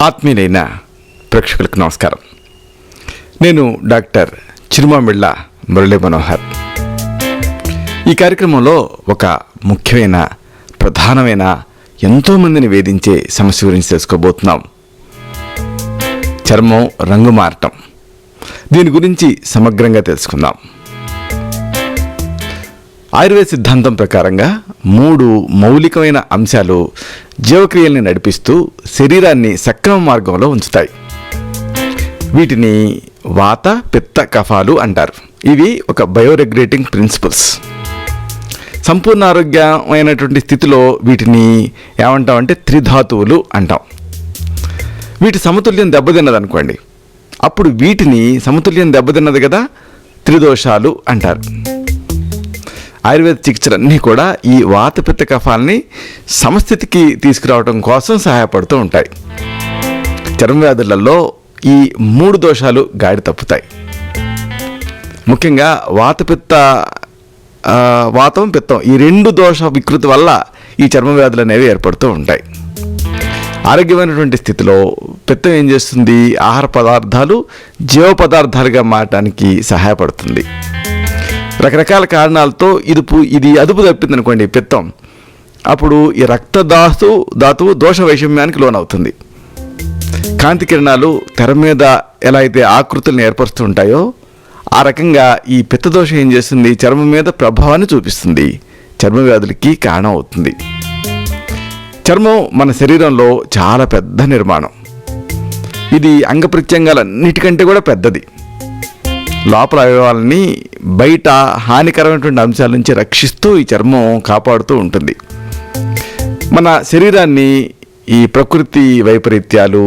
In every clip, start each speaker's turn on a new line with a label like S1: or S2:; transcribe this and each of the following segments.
S1: ఆత్మీయులైన ప్రేక్షకులకు నమస్కారం. నేను డాక్టర్ చిరుమామిళ్ళ మురళీ మనోహర్. ఈ కార్యక్రమంలో ఒక ముఖ్యమైన ప్రధానమైన ఎంతోమందిని వేధించే సమస్య గురించి తెలుసుకోబోతున్నాం. చర్మం రంగు మారటం. దీని గురించి సమగ్రంగా తెలుసుకుందాం. ఆయుర్వేద సిద్ధాంతం ప్రకారంగా 3 మౌలికమైన అంశాలు జీవక్రియల్ని నడిపిస్తూ శరీరాన్ని సక్రమ మార్గంలో ఉంచుతాయి. వీటిని వాత, పిత్త, కఫాలు అంటారు. ఇవి ఒక బయోరెగ్యులేటింగ్ ప్రిన్సిపల్స్. సంపూర్ణ ఆరోగ్యమైనటువంటి స్థితిలో వీటిని ఏమంటామంటే త్రిధాతువులు అంటాం. వీటి సమతుల్యం దెబ్బతిన్నది అనుకోండి, అప్పుడు వీటిని సమతుల్యం దెబ్బతిన్నది కదా త్రిదోషాలు అంటారు. ఆయుర్వేద చికిత్సలన్నీ కూడా ఈ వాత, పిత్త, కఫాలని సమస్థితికి తీసుకురావడం కోసం సహాయపడుతూ ఉంటాయి. చర్మ వ్యాధులలో ఈ 3 దోషాలు గాడి తప్పుతాయి. ముఖ్యంగా వాతం, పిత్తం ఈ 2 దోష వికృతి వల్ల ఈ చర్మ వ్యాధులు అనేవి ఏర్పడుతూ ఉంటాయి. ఆరోగ్యమైనటువంటి స్థితిలో పిత్తం ఏం చేస్తుంది? ఆహార పదార్థాలు జీవ పదార్థాలుగా మారడానికి సహాయపడుతుంది. రకరకాల కారణాలతో ఇది అదుపు తప్పింది అనుకోండి పిత్తం, అప్పుడు ఈ రక్తధాతువు దోష వైషమ్యానికి లోనవుతుంది. కాంతి కిరణాలు తెర మీద ఎలా అయితే ఆకృతులను ఏర్పరుస్తూ ఉంటాయో ఆ రకంగా ఈ పిత్తదోషం ఏం చేస్తుంది? చర్మం మీద ప్రభావాన్ని చూపిస్తుంది, చర్మ వ్యాధులకి కారణం అవుతుంది. చర్మం మన శరీరంలో చాలా పెద్ద నిర్మాణం. ఇది అంగప్రత్యంగాలన్నిటికంటే కూడా పెద్దది. లోపల అవయవాలని బయట హానికరమైనటువంటి అంశాల నుంచి రక్షిస్తూ ఈ చర్మం కాపాడుతూ ఉంటుంది. మన శరీరాన్ని ఈ ప్రకృతి వైపరీత్యాలు,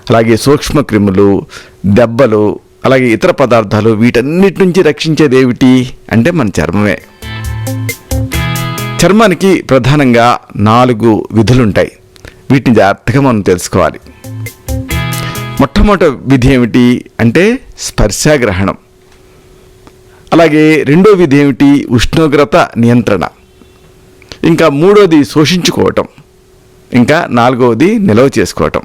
S1: అలాగే సూక్ష్మ క్రిములు, దెబ్బలు, అలాగే ఇతర పదార్థాలు వీటన్నిటి నుంచి రక్షించేది ఏమిటి అంటే మన చర్మమే. చర్మానికి ప్రధానంగా 4 విధులుంటాయి. వీటిని జాగ్రత్తగా మనం తెలుసుకోవాలి. మొట్టమొదటి విధి ఏమిటి అంటే స్పర్శాగ్రహణం. అలాగే రెండో విధి ఏమిటి? ఉష్ణోగ్రత నియంత్రణ. ఇంకా 3వది శోషించుకోవటం. ఇంకా 4వది నిల్వ చేసుకోవటం.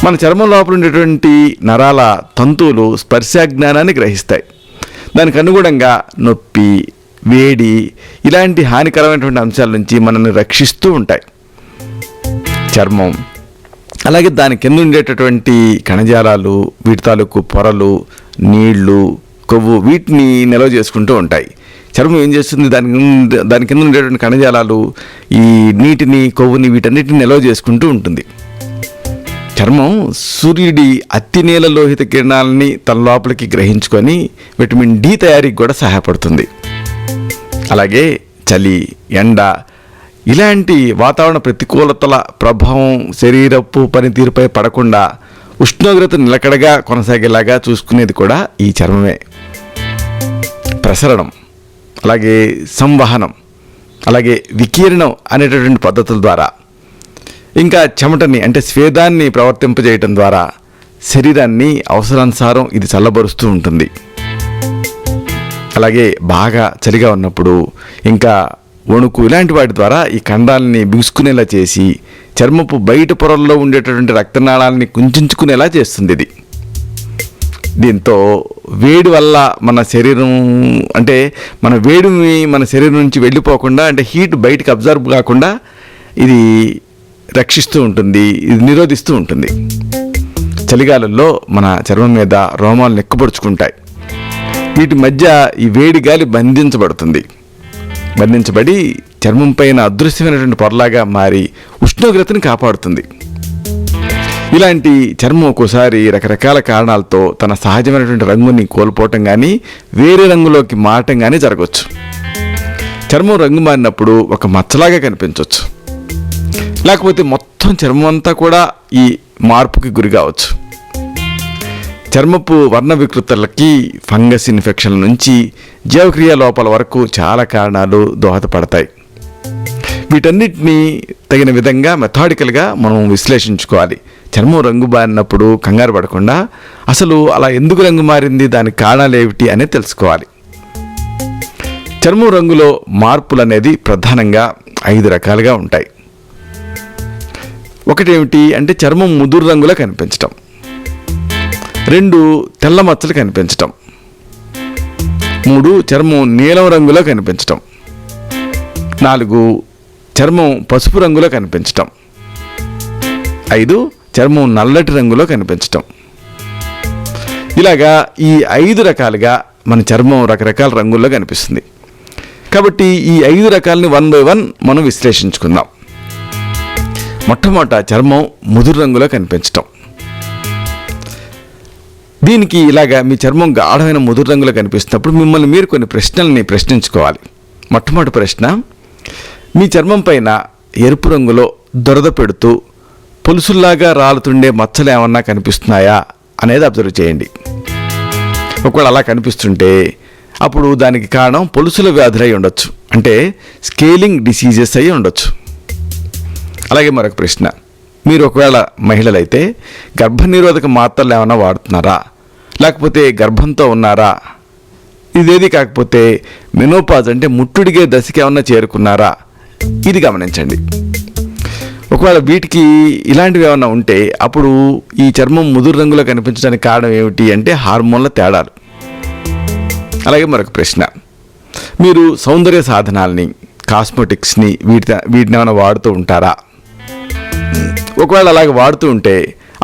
S1: మన చర్మం లోపల ఉండేటువంటి నరాల తంతువులు స్పర్శాజ్ఞానాన్ని గ్రహిస్తాయి. దానికి అనుగుణంగా నొప్పి, వేడి ఇలాంటి హానికరమైనటువంటి అంశాల నుంచి మనల్ని రక్షిస్తూ ఉంటాయి చర్మం. అలాగే దాని కింద ఉండేటటువంటి కణజాలాలు, వీటి తాలూకు పొరలు, నీళ్లు, కొవ్వు వీటిని నిల్వ చేసుకుంటూ ఉంటాయి. చర్మం ఏం చేస్తుంది? దాని కింద ఉండేటువంటి కణజాలాలు ఈ నీటిని, కొవ్వుని వీటన్నిటిని నిల్వ చేసుకుంటూ ఉంటుంది. చర్మం సూర్యుడి అతి నీల లోహిత కిరణాలని తన లోపలికి గ్రహించుకొని విటమిన్ డి తయారీకి కూడా సహాయపడుతుంది. అలాగే చలి, ఎండ ఇలాంటి వాతావరణ ప్రతికూలతల ప్రభావం శరీరపు పనితీరుపై పడకుండా ఉష్ణోగ్రత నిలకడగా కొనసాగేలాగా చూసుకునేది కూడా ఈ చర్మమే. ప్రసరణం, అలాగే సంవహనం, అలాగే వికీర్ణం అనేటటువంటి పద్ధతుల ద్వారా, ఇంకా చెమటని అంటే స్వేదాన్ని ప్రవర్తింపజేయటం ద్వారా శరీరాన్ని అవసరానుసారం ఇది చల్లబరుస్తూ ఉంటుంది. అలాగే బాగా చలిగా ఉన్నప్పుడు ఇంకా వణుకు ఇలాంటి వాటి ద్వారా ఈ ఖండాలని బిగుసుకునేలా చేసి చర్మపు బయట పొరల్లో ఉండేటటువంటి రక్తనాళాలని కుంచుకునేలా చేస్తుంది ఇది. దీంతో వేడి వల్ల మన శరీరం అంటే మన వేడిని మన శరీరం నుంచి వెళ్ళిపోకుండా అంటే హీట్ బయటకు అబ్జర్వ్ కాకుండా ఇది రక్షిస్తూ ఉంటుంది, ఇది నిరోధిస్తూ ఉంటుంది. చలిగాలుల్లో మన చర్మం మీద రోమాలు నెక్కపరుచుకుంటాయి. వీటి మధ్య ఈ వేడి గాలి బంధించబడి చర్మం పైన అదృశ్యమైనటువంటి పొరలాగా మారి ఉష్ణోగ్రతని కాపాడుతుంది. ఇలాంటి చర్మం ఒక్కోసారి రకరకాల కారణాలతో తన సహజమైనటువంటి రంగుని కోల్పోవటం కానీ వేరే రంగులోకి మారటం కానీ జరగవచ్చు. చర్మం రంగు మారినప్పుడు ఒక మచ్చలాగా కనిపించవచ్చు, లేకపోతే మొత్తం చర్మం అంతా కూడా ఈ మార్పుకి గురి కావచ్చు. చర్మపు వర్ణ వికృతులకి, ఫంగస్ ఇన్ఫెక్షన్ల నుంచి జీవక్రియ లోపాల వరకు చాలా కారణాలు దోహదపడతాయి. వీటన్నిటినీ తగిన విధంగా మెథాడికల్గా మనం విశ్లేషించుకోవాలి. చర్మం రంగు మారినప్పుడు కంగారు పడకుండా అసలు అలా ఎందుకు రంగు మారింది, దానికి కారణాలు ఏమిటి అనేది తెలుసుకోవాలి. చర్మం రంగులో మార్పులు అనేది ప్రధానంగా 5 రకాలుగా ఉంటాయి. ఒకటేమిటి అంటే చర్మం ముదురు రంగులో కనిపించటం, 2 తెల్ల మచ్చలు కనిపించటం, 3 చర్మం నీలం రంగులో కనిపించటం, 4 చర్మం పసుపు రంగులో కనిపించటం, 5 చర్మం నల్లటి రంగులో కనిపించటం. ఇలాగా ఈ 5 రకాలుగా మన చర్మం రకరకాల రంగుల్లో కనిపిస్తుంది. కాబట్టి ఈ 5 రకాలని 1 by 1 మనం విశ్లేషించుకుందాం. మొట్టమొదట చర్మం ముదురు రంగులో కనిపించటం. దీనికి ఇలాగా మీ చర్మం గాఢమైన ముదురు రంగులో కనిపిస్తున్నప్పుడు మిమ్మల్ని మీరు కొన్ని ప్రశ్నల్ని ప్రశ్నించుకోవాలి. మొట్టమొదటి ప్రశ్న, మీ చర్మం పైన ఎరుపు రంగులో దురద పెడుతూ పొలుసుల్లాగా రాలుతుండే మచ్చలు ఏమన్నా కనిపిస్తున్నాయా అనేది అబ్జర్వ్ చేయండి. ఒకవేళ అలా కనిపిస్తుంటే అప్పుడు దానికి కారణం పొలుసుల వ్యాధులు అయి ఉండొచ్చు, అంటే స్కేలింగ్ డిసీజెస్ అయి ఉండొచ్చు. అలాగే మరొక ప్రశ్న, మీరు ఒకవేళ మహిళలైతే గర్భనిరోధక మాత్రలు ఏమైనా వాడుతున్నారా, లేకపోతే గర్భంతో ఉన్నారా, ఇదేది కాకపోతే మెనోపాజ్ అంటే ముట్టుడిగే దశకి ఏమన్నా చేరుకున్నారా, ఇది గమనించండి. ఒకవేళ వీటికి ఇలాంటివి ఏమైనా ఉంటే అప్పుడు ఈ చర్మం ముదురు రంగులో కనిపించడానికి కారణం ఏమిటి అంటే హార్మోన్ల తేడాలు. అలాగే మరొక ప్రశ్న, మీరు సౌందర్య సాధనాలని, కాస్మెటిక్స్ని వీటిని ఏమైనా వాడుతూ ఉంటారా? ఒకవేళ అలాగే వాడుతూ ఉంటే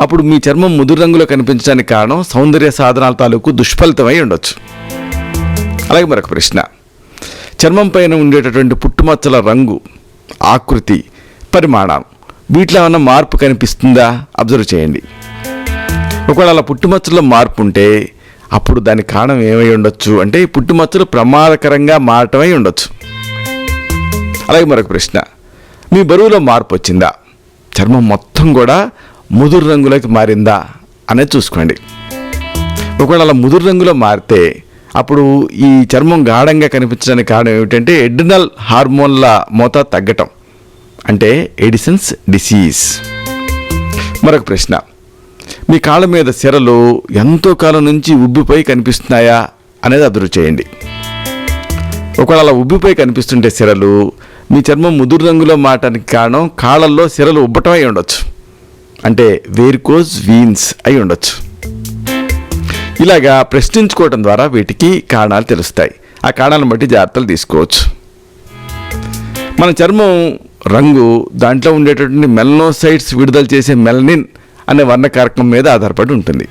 S1: అప్పుడు మీ చర్మం ముదురు రంగులో కనిపించడానికి కారణం సౌందర్య సాధనాల తాలూకు దుష్ఫలితమై ఉండొచ్చు. అలాగే మరొక ప్రశ్న, చర్మం పైన ఉండేటటువంటి పుట్టుమచ్చల రంగు, ఆకృతి, పరిమాణం వీటిలో ఏమన్నా మార్పు కనిపిస్తుందా అబ్జర్వ్ చేయండి. ఒకవేళ అలా పుట్టుమచ్చల్లో మార్పు ఉంటే అప్పుడు దానికి కారణం ఏమై ఉండొచ్చు అంటే ఈ పుట్టుమచ్చలు ప్రమాదకరంగా మారటమై ఉండొచ్చు. అలాగే మరొక ప్రశ్న, మీ బరువులో మార్పు వచ్చిందా, చర్మం మొత్తం కూడా ముదురు రంగులోకి మారిందా అనేది చూసుకోండి. ఒకవేళ అలా ముదురు రంగులో మారితే అప్పుడు ఈ చర్మం గాఢంగా కనిపించడానికి కారణం ఏమిటంటే ఎడ్రినల్ హార్మోన్ల మోతాదు తగ్గటం, అంటే ఎడిసన్స్ డిసీజ్. మరొక ప్రశ్న, మీ కాళ్ళ మీద సిరలు ఎంతో కాలం నుంచి ఉబ్బిపోయి కనిపిస్తున్నాయా అనేది అబ్జర్వ్ చేయండి. ఒకవేళ అలా ఉబ్బిపోయి కనిపిస్తుంటే సిరలు మీ చర్మం ముదురు రంగులో మారటానికి కారణం కాళ్ళల్లో సిరలు ఉబ్బటం అయి ఉండొచ్చు, అంటే వేరికోజ్ వీన్స్ అయి ఉండొచ్చు. ఇలాగా ప్రశ్నించుకోవడం ద్వారా వీటికి కారణాలు తెలుస్తాయి. ఆ కారణాలను బట్టి జాగ్రత్తలు తీసుకోవచ్చు. మన చర్మం రంగు దాంట్లో ఉండేటటువంటి మెలనోసైట్స్ విడుదల చేసే మెలనిన్ అనే వర్ణకారకం మీద ఆధారపడి ఉంటుంది.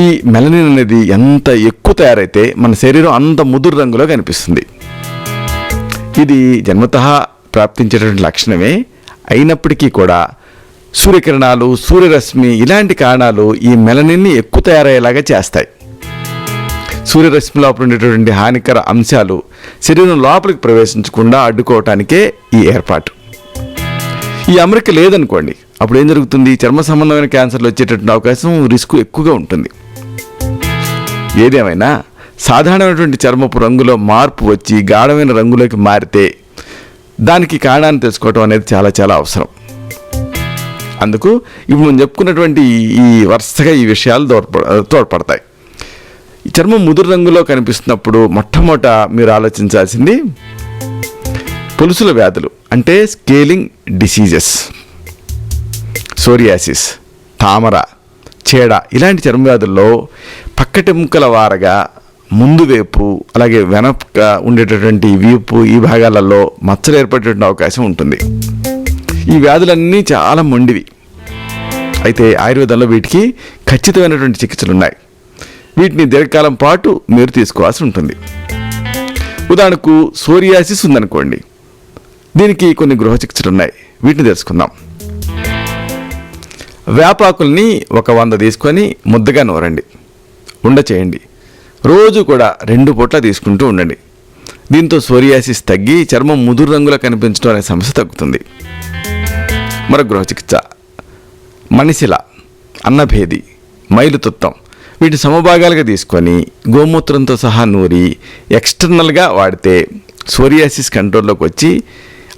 S1: ఈ మెలనిన్ అనేది ఎంత ఎక్కువ తయారైతే మన శరీరం అంత ముదురు రంగులో కనిపిస్తుంది. ఇది జన్మతః ప్రాప్తించేటటువంటి లక్షణమే అయినప్పటికీ కూడా సూర్యకిరణాలు, సూర్యరశ్మి ఇలాంటి కారణాలు ఈ మెలనిన్ని ఎక్కువ తయారయ్యేలాగా చేస్తాయి. సూర్యరశ్మి లోపల ఉండేటటువంటి హానికర అంశాలు శరీరం లోపలికి ప్రవేశించకుండా అడ్డుకోవటానికే ఈ ఏర్పాటు. ఈ అమరిక లేదనుకోండి అప్పుడు ఏం జరుగుతుంది, చర్మ సంబంధమైన క్యాన్సర్లు వచ్చేటటువంటి అవకాశం, రిస్క్ ఎక్కువగా ఉంటుంది. ఏదేమైనా సాధారణమైనటువంటి చర్మపు రంగులో మార్పు వచ్చి గాఢమైన రంగులోకి మారితే దానికి కారణాన్ని తెలుసుకోవటం అనేది చాలా చాలా అవసరం. అందుకు ఇప్పుడు మనం చెప్పుకున్నటువంటి ఈ వరుసగా ఈ విషయాలు తోడ్పడతాయి. ఈ చర్మం ముదురు రంగులో కనిపిస్తున్నప్పుడు మొట్టమొదట మీరు ఆలోచించాల్సింది పొలుసుల వ్యాధులు, అంటే స్కేలింగ్ డిసీజెస్, సోరియాసిస్, తామర, చేడ ఇలాంటి చర్మ వ్యాధుల్లో పక్కటెముకల వారగా ముందు వైపు అలాగే వెనక ఉండేటటువంటి వీపు ఈ భాగాలలో మచ్చలు ఏర్పడేటువంటి అవకాశం ఉంటుంది. ఈ వ్యాధులన్నీ చాలా మొండివి. అయితే ఆయుర్వేదంలో వీటికి ఖచ్చితమైనటువంటి చికిత్సలు ఉన్నాయి. వీటిని దీర్ఘకాలం పాటు మీరు తీసుకోవాల్సి ఉంటుంది. ఉదాహరణకు సోరియాసిస్ ఉందనుకోండి, దీనికి కొన్ని గృహ చికిత్సలు ఉన్నాయి. వీటిని తెలుసుకుందాం. వేపాకుల్ని 100 తీసుకొని ముద్దగా నూరండి, ఉండ చేయండి. రోజు కూడా 2 పూట్ల తీసుకుంటూ ఉండండి. దీంతో సోరియాసిస్ తగ్గి చర్మం ముదురు రంగులో కనిపించడం అనే సమస్య తగ్గుతుంది. మరొక గృహ చికిత్స మణిశిల, అన్నభేది, మైలుతుత్తం వీటి సమభాగాలుగా తీసుకొని గోమూత్రంతో సహా నూరి ఎక్స్టర్నల్గా వాడితే సోరియాసిస్ కంట్రోల్లోకి వచ్చి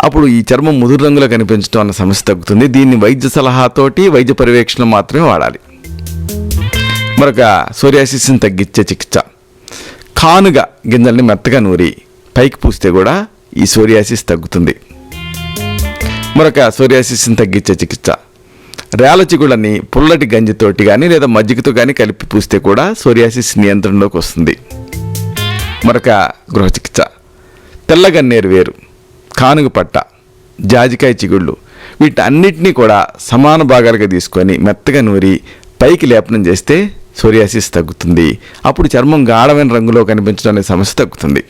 S1: అప్పుడు ఈ చర్మం ముదురు రంగులో కనిపించడం అన్న సమస్య తగ్గుతుంది. దీన్ని వైద్య సలహాతోటి, వైద్య పర్యవేక్షణ మాత్రమే వాడాలి. మరొక సోరియాసిస్ని తగ్గించే చికిత్స కానుగ గింజల్ని మెత్తగా నూరి పైకి పూస్తే కూడా ఈ సోరియాసిస్ తగ్గుతుంది. మరొక సోరియాసిస్ని తగ్గించే చికిత్స రేల చిగుళ్ళని పుల్లటి గంజితోటి కానీ లేదా మజ్జిగతో కానీ కలిపి పూస్తే కూడా సోరియాసిస్ నియంత్రణలోకి వస్తుంది. మరొక గృహ చికిత్స తెల్లగన్నేరు వేరు, కానుగ పట్ట, జాజికాయ చిగుళ్ళు వీటి అన్నిటినీ కూడా సమాన భాగాలుగా తీసుకొని మెత్తగా నూరి పైకి లేపనం చేస్తే సోరియాసిస్ తగ్గుతుంది. అప్పుడు చర్మం గాఢమైన రంగులో కనిపించడం అనే సమస్య తగ్గుతుంది.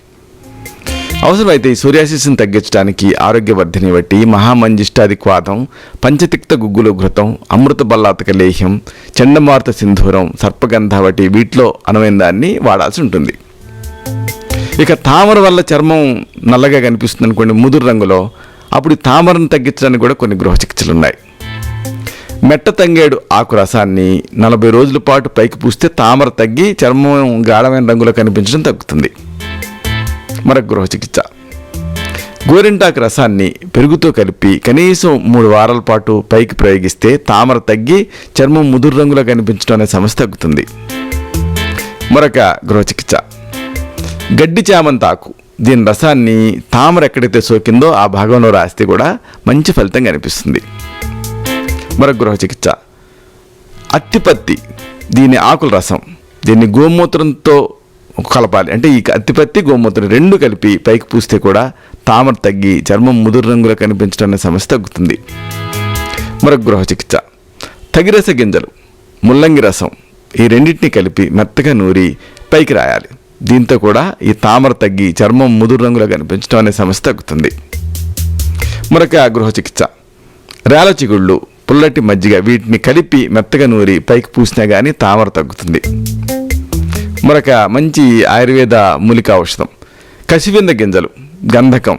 S1: అవసరమైతే ఈ సోరియాసిస్ని తగ్గించడానికి ఆరోగ్యవర్ధిని బట్టి మహామంజిష్టాది క్వాతం, పంచతిక్త గుగ్గులు ఘృతం, అమృత బల్లాతక లేహ్యం, చండమారుత సింధూరం, సర్పగంధ వంటి వీటిలో అనువైన దాన్ని వాడాల్సి ఉంటుంది. ఇక తామర వల్ల చర్మం నల్లగా కనిపిస్తుంది అనుకోండి ముదురు రంగులో, అప్పుడు తామరను తగ్గించడానికి కూడా కొన్ని గృహ చికిత్సలు ఉన్నాయి. మెట్ట తంగేడు ఆకు రసాన్ని 40 రోజుల పాటు పైకి పూస్తే తామర తగ్గి చర్మం గాఢమైన రంగులో కనిపించడం తగ్గుతుంది. మరొక గృహ చికిత్స గోరింటాకు రసాన్ని పెరుగుతో కలిపి కనీసం 3 వారాల పాటు పైకి ప్రయోగిస్తే తామర తగ్గి చర్మం ముదురు రంగులో కనిపించడం అనే సమస్య తగ్గుతుంది. మరొక గృహ చికిత్స గడ్డి చామంతాకు, దీని రసాన్ని తామర ఎక్కడైతే సోకిందో ఆ భాగంలో రాస్తే కూడా మంచి ఫలితం కనిపిస్తుంది. మరొక గృహ చికిత్స అత్తిపత్తి, దీని ఆకుల రసం, దీన్ని గోమూత్రంతో కలపాలి. అంటే ఈ అత్తిపత్తి గోమూత్రం 2 కలిపి పైకి పూస్తే కూడా తామర తగ్గి చర్మం ముదురు రంగులో కనిపించడం అనే సమస్య తగ్గుతుంది. మరొక గృహ చికిత్స తగిరస గింజలు, ముల్లంగి రసం, ఈ రెండింటినీ కలిపి మెత్తగా నూరి పైకి రాయాలి. దీంతో కూడా ఈ తామర తగ్గి చర్మం ముదురు రంగులో కనిపించడం అనే సమస్య తగ్గుతుంది. మరొక గృహ చికిత్స రేల చిగుళ్ళు, పుల్లటి మజ్జిగ వీటిని కలిపి మెత్తగా నూరి పైకి పూసినా కానీ తామర తగ్గుతుంది. మరొక మంచి ఆయుర్వేద మూలికా ఔషధం కసివింద గింజలు, గంధకం,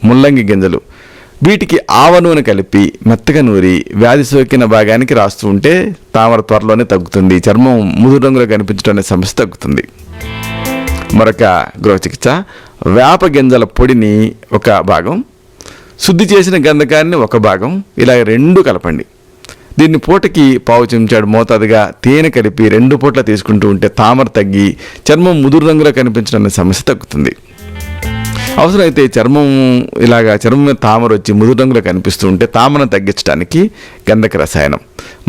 S1: ముల్లంగి గింజలు వీటికి ఆవ నూనె కలిపి మెత్తగా నూరి వ్యాధి సోకిన భాగానికి రాస్తూ ఉంటే తామర త్వరలోనే తగ్గుతుంది. చర్మం ముదురు రంగులో కనిపించడం అనే సమస్య తగ్గుతుంది. మరొక గృహ చికిత్స వేప గింజల పొడిని ఒక భాగం, శుద్ధి చేసిన గంధకాన్ని ఒక భాగం, ఇలా 2 కలపండి. దీన్ని పూటకి 1/2 చెంచాడు మోతాదుగా తేనె కలిపి 2 పూట్ల తీసుకుంటూ ఉంటే తామర తగ్గి చర్మం ముదురు రంగులో కనిపించడం అనే సమస్య తగ్గుతుంది. అవసరమైతే చర్మం మీద తామర వచ్చి ముదురు రంగులో కనిపిస్తూ ఉంటే తామరను తగ్గించడానికి గంధక రసాయనం,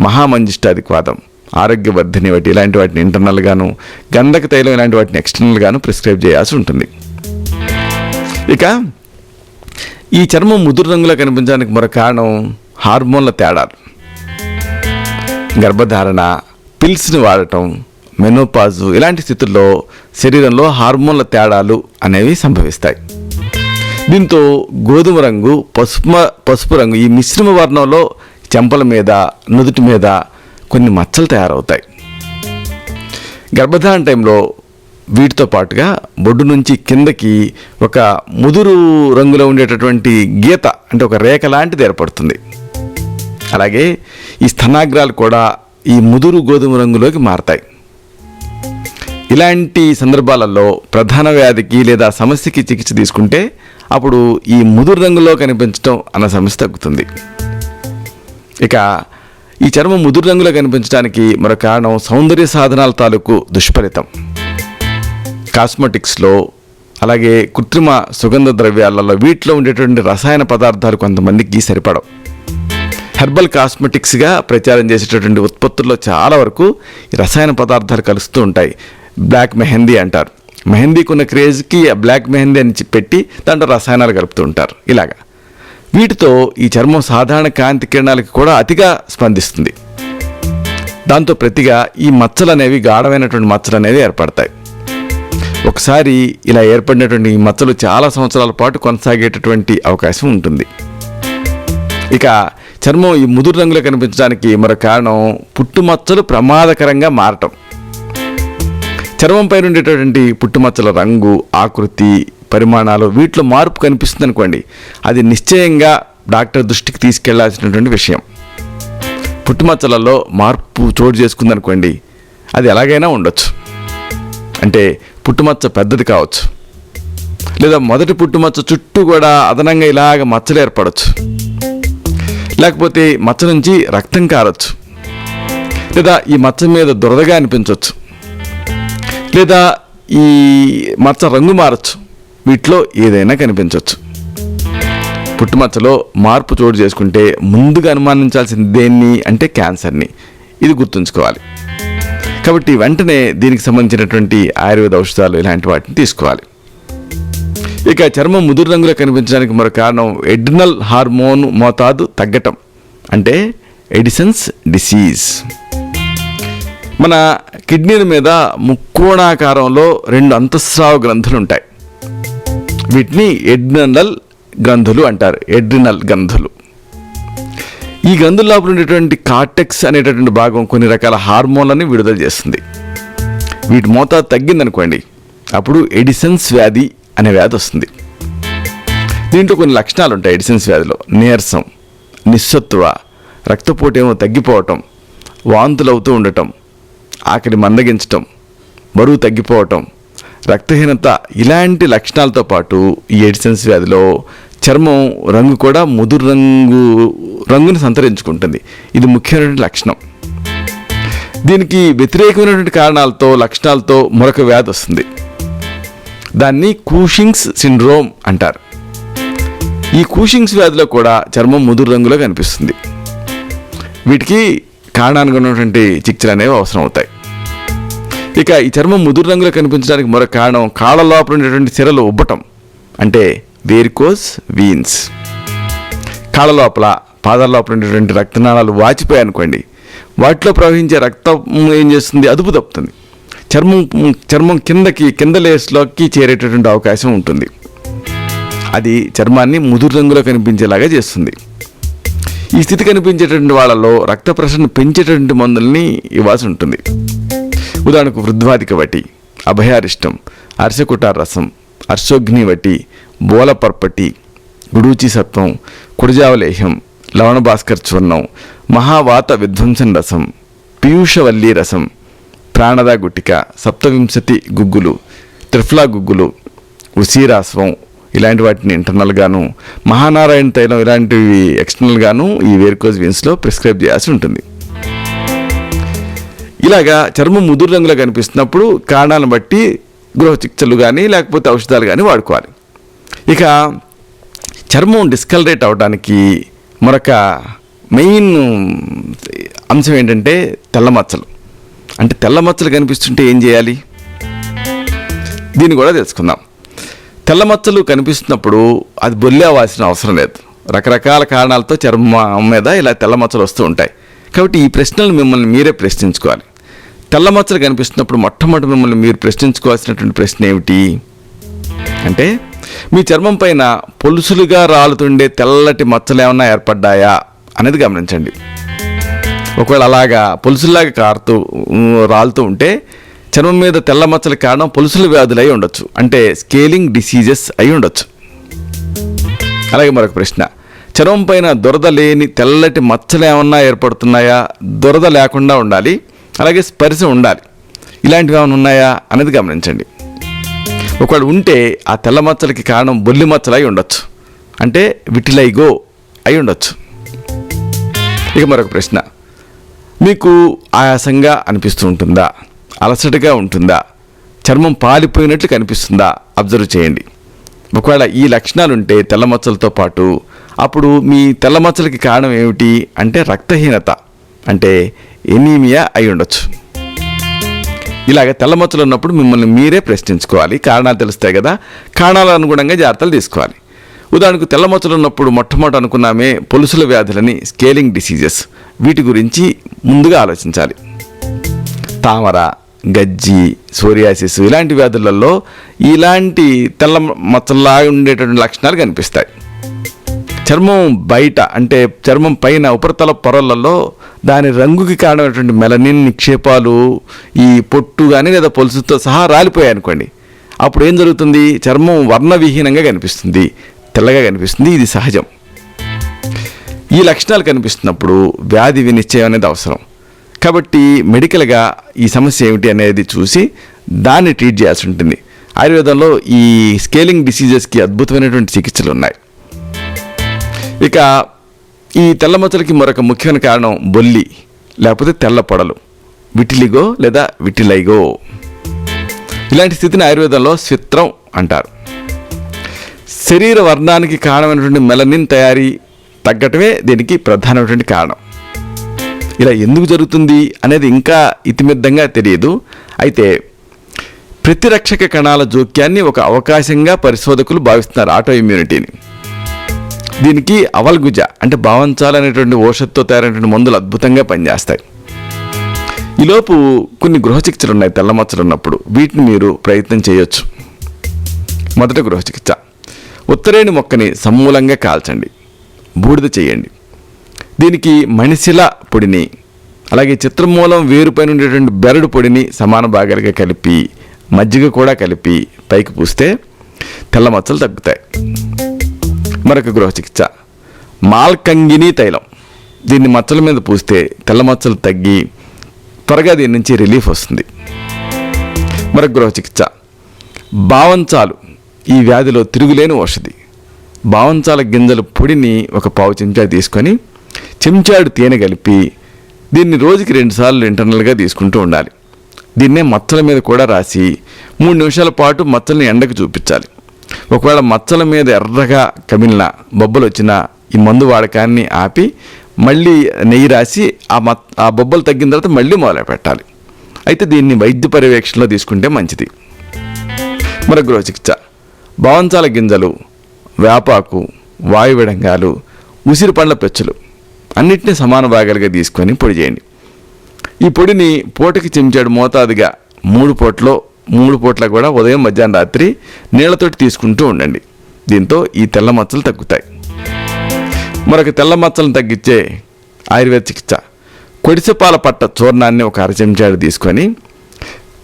S1: మహామంజిష్టాది క్వాతం, ఆరోగ్యవర్ధిని వాటి ఇలాంటి వాటిని ఇంటర్నల్గాను, గంధక తైలం ఇలాంటి వాటిని ఎక్స్టర్నల్గాను ప్రిస్క్రైబ్ చేయాల్సి ఉంటుంది. ఇక ఈ చర్మం ముదురు రంగులో కనిపించడానికి మరో కారణం హార్మోన్ల తేడాలు. గర్భధారణ, పిల్స్ని వాడటం, మెనోపాజు ఇలాంటి స్థితుల్లో శరీరంలో హార్మోన్ల తేడాలు అనేవి సంభవిస్తాయి. దీంతో గోధుమ రంగు, పసుపు రంగు ఈ మిశ్రమ వర్ణంలో చెంపల మీద, నుదుటి మీద కొన్ని మచ్చలు తయారవుతాయి. గర్భధారణ టైంలో వీటితో పాటుగా బొడ్డు నుంచి కిందకి ఒక ముదురు రంగులో ఉండేటటువంటి గీత, అంటే ఒక రేఖ లాంటిది ఏర్పడుతుంది. అలాగే ఈ స్తనాగ్రాలు కూడా ఈ ముదురు గోధుమ రంగులోకి మారతాయి. ఇలాంటి సందర్భాలలో ప్రధాన వ్యాధికి లేదా సమస్యకి చికిత్స తీసుకుంటే అప్పుడు ఈ ముదురు రంగులో కనిపించడం అన్న సమస్య తగ్గుతుంది. ఇక ఈ చర్మం ముదురు రంగులో కనిపించడానికి మరో కారణం సౌందర్య సాధనాల తాలూకు దుష్ఫలితం. కాస్మెటిక్స్లో అలాగే కృత్రిమ సుగంధ ద్రవ్యాలలో వీటిలో ఉండేటువంటి రసాయన పదార్థాలు కొంతమందికి సరిపడవు. హెర్బల్ కాస్మెటిక్స్గా ప్రచారం చేసేటటువంటి ఉత్పత్తుల్లో చాలా వరకు ఈ రసాయన పదార్థాలు కలుస్తూ ఉంటాయి. బ్లాక్ మెహందీ అంటారు. మెహందీకి ఉన్న క్రేజ్కి బ్లాక్ మెహందీ అని పెట్టి దాంట్లో రసాయనాలు కలుపుతూ ఉంటారు. ఇలాగా వీటితో ఈ చర్మం సాధారణ కాంతి కిరణాలకి కూడా అతిగా స్పందిస్తుంది. దాంతో ప్రతిగా ఈ మచ్చలు అనేవి గాఢమైనటువంటి మచ్చలు అనేవి ఏర్పడతాయి. ఒకసారి ఇలా ఏర్పడినటువంటి ఈ మచ్చలు చాలా సంవత్సరాల పాటు కొనసాగేటటువంటి అవకాశం ఉంటుంది. ఇక చర్మం ఈ ముదురు రంగులో కనిపించడానికి మరో కారణం పుట్టుమచ్చలు ప్రమాదకరంగా మారటం. చర్మం పైన ఉండేటటువంటి పుట్టుమచ్చల రంగు, ఆకృతి, పరిమాణాలు వీటిలో మార్పు కనిపిస్తుంది అనుకోండి, అది నిశ్చయంగా డాక్టర్ దృష్టికి తీసుకెళ్లాల్సినటువంటి విషయం. పుట్టుమచ్చలలో మార్పు చోటు చేసుకుందనుకోండి, అది ఎలాగైనా ఉండొచ్చు. అంటే పుట్టుమచ్చ పెద్దది కావచ్చు, లేదా మొదటి పుట్టుమచ్చ చుట్టూ కూడా అదనంగా ఇలాగ మచ్చలు ఏర్పడవచ్చు, లేకపోతే మచ్చ నుంచి రక్తం కారచ్చు, లేదా ఈ మచ్చ మీద దురదగా అనిపించవచ్చు, లేదా ఈ మచ్చ రంగు మారచ్చు. వీటిలో ఏదైనా కనిపించవచ్చు. పుట్టుమచ్చలో మార్పు చోటు చేసుకుంటే ముందుగా అనుమానించాల్సింది దేన్ని అంటే క్యాన్సర్ని. ఇది గుర్తుంచుకోవాలి. కాబట్టి వెంటనే దీనికి సంబంధించినటువంటి ఆయుర్వేద ఔషధాలు ఇలాంటి వాటిని తీసుకోవాలి. ఇక చర్మం ముదురు రంగులో కనిపించడానికి మరో కారణం ఎడ్రినల్ హార్మోన్ మోతాదు తగ్గటం, అంటే ఎడిసన్స్ డిసీజ్. మన కిడ్నీల మీద ముక్కోణాకారంలో 2 అంతఃస్రావ గ్రంథులు ఉంటాయి. వీటిని ఎడ్రినల్ గ్రంథులు అంటారు. ఎడ్రినల్ గ్రంథులు. ఈ గ్రంథుల లోపల ఉండేటువంటి కార్టెక్స్ అనేటటువంటి భాగం కొన్ని రకాల హార్మోన్లని విడుదల చేస్తుంది. వీటి మోతాదు తగ్గిందనుకోండి, అప్పుడు ఎడిసన్స్ వ్యాధి అనే వ్యాధి వస్తుంది. దీంట్లో కొన్ని లక్షణాలు ఉంటాయి. ఎడిసన్స్ వ్యాధిలో నీరసం, నిస్సత్తువ, రక్తపోటు ఏమో తగ్గిపోవటం, వాంతులు అవుతూ ఉండటం, ఆకలి మందగించటం, బరువు తగ్గిపోవటం, రక్తహీనత, ఇలాంటి లక్షణాలతో పాటు ఈ ఎడిసన్స్ వ్యాధిలో చర్మం రంగు కూడా ముదురు రంగుని సంతరించుకుంటుంది. ఇది ముఖ్యమైనటువంటి లక్షణం. దీనికి వ్యతిరేకమైనటువంటి కారణాలతో లక్షణాలతో మరొక వ్యాధి వస్తుంది. దాన్ని కూషింగ్స్ సిండ్రోమ్ అంటారు. ఈ కూషింగ్స్ వ్యాధిలో కూడా చర్మం ముదురు రంగులో కనిపిస్తుంది. వీటికి కారణానుగుణమైనటువంటి చికిత్సలు అనేవి అవసరం అవుతాయి. ఇక ఈ చర్మం ముదురు రంగులో కనిపించడానికి మరొక కారణం కాళ్ళ లోపల ఉండేటువంటి సిరలు ఉబ్బటం, అంటే వేరికోస్ వీన్స్. కాళ్ళ లోపల, పాదాల లోపల ఉండేటువంటి రక్తనాళాలు వాచిపోయాయనుకోండి, వాటిలో ప్రవహించే రక్తం ఏం చేస్తుంది, అదుపు తప్పుతుంది. చర్మం కింద లేయర్స్లోకి చేరేటటువంటి అవకాశం ఉంటుంది. అది చర్మాన్ని ముదురు రంగులో కనిపించేలాగా చేస్తుంది. ఈ స్థితి కనిపించేటువంటి వాళ్ళలో రక్త ప్రసరణ పెంచేటటువంటి మందుల్ని ఇవ్వాల్సి ఉంటుంది. ఉదాహరణకు వృద్ధ్వాధిక వటి, అభయారిష్టం, అర్శకుటార రసం, అర్శోగ్ని వటి, బోలపర్పటి, గుడూచి సత్వం, కుడిజావలేహం, లవణ భాస్కర్ చూర్ణం, మహావాత విధ్వంసన రసం, పీయూషవల్లీ రసం, ప్రాణద గుటిక, 27 గుగ్గులు, త్రిఫ్లా గుగ్గులు, ఉసీరాస్వం, ఇలాంటి వాటిని ఇంటర్నల్గాను, మహానారాయణ తైలం ఇలాంటివి ఎక్స్టర్నల్గాను ఈ వేరికోజ్ వీన్స్లో ప్రిస్క్రైబ్ చేయాల్సి ఉంటుంది. ఇలాగా చర్మం ముదురు రంగులో కనిపిస్తున్నప్పుడు కారణాలను బట్టి గృహ చికిత్సలు కానీ లేకపోతే ఔషధాలు కానీ వాడుకోవాలి. ఇక చర్మం డిస్కలరేట్ అవడానికి మరొక మెయిన్ అంశం ఏంటంటే తెల్లమచ్చలు. అంటే తెల్లమచ్చలు కనిపిస్తుంటే ఏం చేయాలి, దీన్ని కూడా తెలుసుకుందాం. తెల్లమచ్చలు కనిపిస్తున్నప్పుడు అది బొల్లి అవ్వాల్సిన అవసరం లేదు. రకరకాల కారణాలతో చర్మం మీద ఇలా తెల్లమచ్చలు వస్తూ ఉంటాయి. కాబట్టి ఈ ప్రశ్నలు మిమ్మల్ని మీరే ప్రశ్నించుకోవాలి. తెల్లమచ్చలు కనిపిస్తున్నప్పుడు మొట్టమొదటి మిమ్మల్ని మీరు ప్రశ్నించుకోవాల్సినటువంటి ప్రశ్న ఏమిటి అంటే, మీ చర్మం పైన పొలుసులుగా రాలుతుండే తెల్లటి మచ్చలు ఏమన్నా ఏర్పడ్డాయా అనేది గమనించండి. ఒకవేళ అలాగా పొలుసుల్లాగా రాలుతూ ఉంటే చర్మం మీద తెల్ల మచ్చలకు కారణం పొలుసుల వ్యాధులు అయి ఉండొచ్చు, అంటే స్కేలింగ్ డిసీజెస్ అయి ఉండొచ్చు. అలాగే మరొక ప్రశ్న, చర్మం పైన దురద లేని తెల్లటి మచ్చలు ఏమన్నా ఏర్పడుతున్నాయా? దురద లేకుండా ఉండాలి, అలాగే స్పర్శ ఉండాలి. ఇలాంటివి ఏమైనా ఉన్నాయా అనేది గమనించండి. ఒకవేళ ఉంటే ఆ తెల్ల మచ్చలకి కారణం బొల్లి మచ్చలు అయి ఉండొచ్చు, అంటే విటిలైగో అయి ఉండొచ్చు. ఇక మరొక ప్రశ్న, మీకు ఆయాసంగా అనిపిస్తూ ఉంటుందా? అలసటగా ఉంటుందా? చర్మం పాలిపోయినట్లు కనిపిస్తుందా? అబ్జర్వ్ చేయండి. ఒకవేళ ఈ లక్షణాలు ఉంటే తెల్లమచ్చలతో పాటు అప్పుడు మీ తెల్లమచ్చలకి కారణం ఏమిటి అంటే రక్తహీనత, అంటే ఎనీమియా అయి ఉండొచ్చు. ఇలాగ తెల్లమచ్చలు ఉన్నప్పుడు మిమ్మల్ని మీరే ప్రశ్నించుకోవాలి. కారణాలు తెలుస్తాయి కదా, కారణాల అనుగుణంగా జాగ్రత్తలు తీసుకోవాలి. ఉదాహరణకు తెల్లమచ్చలు ఉన్నప్పుడు మొట్టమొదటి అనుకున్నామే పొలుసుల వ్యాధులని, స్కేలింగ్ డిసీజెస్, వీటి గురించి ముందుగా ఆలోచించాలి. తామర, గజ్జి, సోరియాసిస్ ఇలాంటి వ్యాధులలో ఇలాంటి తెల్ల మచ్చల్లాగా ఉండేటువంటి లక్షణాలు కనిపిస్తాయి. చర్మం బయట అంటే చర్మం పైన ఉపరితల పొరలలో దాని రంగుకి కారణమైనటువంటి మెలనిన్ నిక్షేపాలు ఈ పొట్టు కానీ లేదా పొలుసుతో సహా రాలిపోయాయి అనుకోండి, అప్పుడు ఏం జరుగుతుంది? చర్మం వర్ణవిహీనంగా కనిపిస్తుంది, తెల్లగా కనిపిస్తుంది. ఇది సహజం. ఈ లక్షణాలు కనిపిస్తున్నప్పుడు వ్యాధి వినిశ్చయం అనేది అవసరం. కాబట్టి మెడికల్గా ఈ సమస్య ఏమిటి అనేది చూసి దాన్ని ట్రీట్ చేయాల్సి ఉంటుంది. ఆయుర్వేదంలో ఈ స్కేలింగ్ డిసీజెస్కి అద్భుతమైనటువంటి చికిత్సలు ఉన్నాయి. ఇక ఈ తెల్లమచ్చలకి మరొక ముఖ్యమైన కారణం బొల్లి లేకపోతే తెల్ల పొడలు, విటిలిగో లేదా విటిలైగో. ఇలాంటి స్థితిని ఆయుర్వేదంలో స్విత్రం అంటారు. శరీర వర్ణానికి కారణమైనటువంటి మెలనిన్ తయారీ తగ్గటమే దీనికి ప్రధానమైనటువంటి కారణం. ఇలా ఎందుకు జరుగుతుంది అనేది ఇంకా ఇతిమిద్దంగా తెలియదు. అయితే ప్రతిరక్షక కణాల జోక్యాన్ని ఒక అవకాశంగా పరిశోధకులు భావిస్తున్నారు, ఆటో ఇమ్యూనిటీని. దీనికి అవల్గుజ అంటే భావంచాలు అనేటువంటి ఔషధంతో తయారైనటువంటి మందులు అద్భుతంగా పనిచేస్తాయి. ఈలోపు కొన్ని గృహచికిత్సలు ఉన్నాయి తెల్లమచ్చలు ఉన్నప్పుడు, వీటిని మీరు ప్రయత్నం చేయొచ్చు. మొదట గృహచికిత్స. ఉత్తరేణి మొక్కని సమూలంగా కాల్చండి, బూడిద చేయండి. దీనికి మణిశిల పొడిని అలాగే చిత్రమూలం వేరుపైన ఉండేటువంటి బెరడు పొడిని సమాన భాగాలుగా కలిపి మజ్జిగ కూడా కలిపి పైకి పూస్తే తెల్ల మచ్చలు తగ్గుతాయి. మరొక గృహచికిత్స మాల్కంగిని తైలం. దీన్ని మచ్చల మీద పూస్తే తెల్ల మచ్చలు తగ్గి త్వరగా దీని నుంచి రిలీఫ్ వస్తుంది. మరొక గృహచికిత్స బావంచాలు. ఈ వ్యాధిలో తిరుగులేని ఔషధి. బావంచాల గింజల పొడిని ఒక పావు చెంచా తీసుకొని చెంచాడు తేనె కలిపి దీన్ని రోజుకి 2 సార్లు ఇంటర్నల్గా తీసుకుంటూ ఉండాలి. దీన్నే మచ్చల మీద కూడా రాసి 3 నిమిషాల పాటు మచ్చల్ని ఎండకు చూపించాలి. ఒకవేళ మచ్చల మీద ఎర్రగా కమిలిన బొబ్బలు వచ్చినా ఈ మందు వాడకాన్ని ఆపి మళ్ళీ నెయ్యి రాసి ఆ బొబ్బలు తగ్గిన తర్వాత మళ్ళీ మొదలు పెట్టాలి. అయితే దీన్ని వైద్య పర్యవేక్షణలో తీసుకుంటే మంచిది. మరొక గృహచికిత్స బావంచాల గింజలు, వేపాకు, వాయువిడంగాలు, ఉసిరి పండ్ల పెచ్చులు అన్నిటినీ సమాన భాగాలుగా తీసుకొని పొడి చేయండి. ఈ పొడిని పూటకి చెంచాడు మోతాదుగా 3 పూట్ల కూడా ఉదయం మధ్యాహ్నం రాత్రి నీళ్లతోటి తీసుకుంటూ ఉండండి. దీంతో ఈ తెల్ల మచ్చలు తగ్గుతాయి. మరొక తెల్ల మచ్చలను తగ్గించే ఆయుర్వేద చికిత్స కొడిసెపాల పట్ట చూర్ణాన్ని ఒక 1/2 చెంచాడు తీసుకొని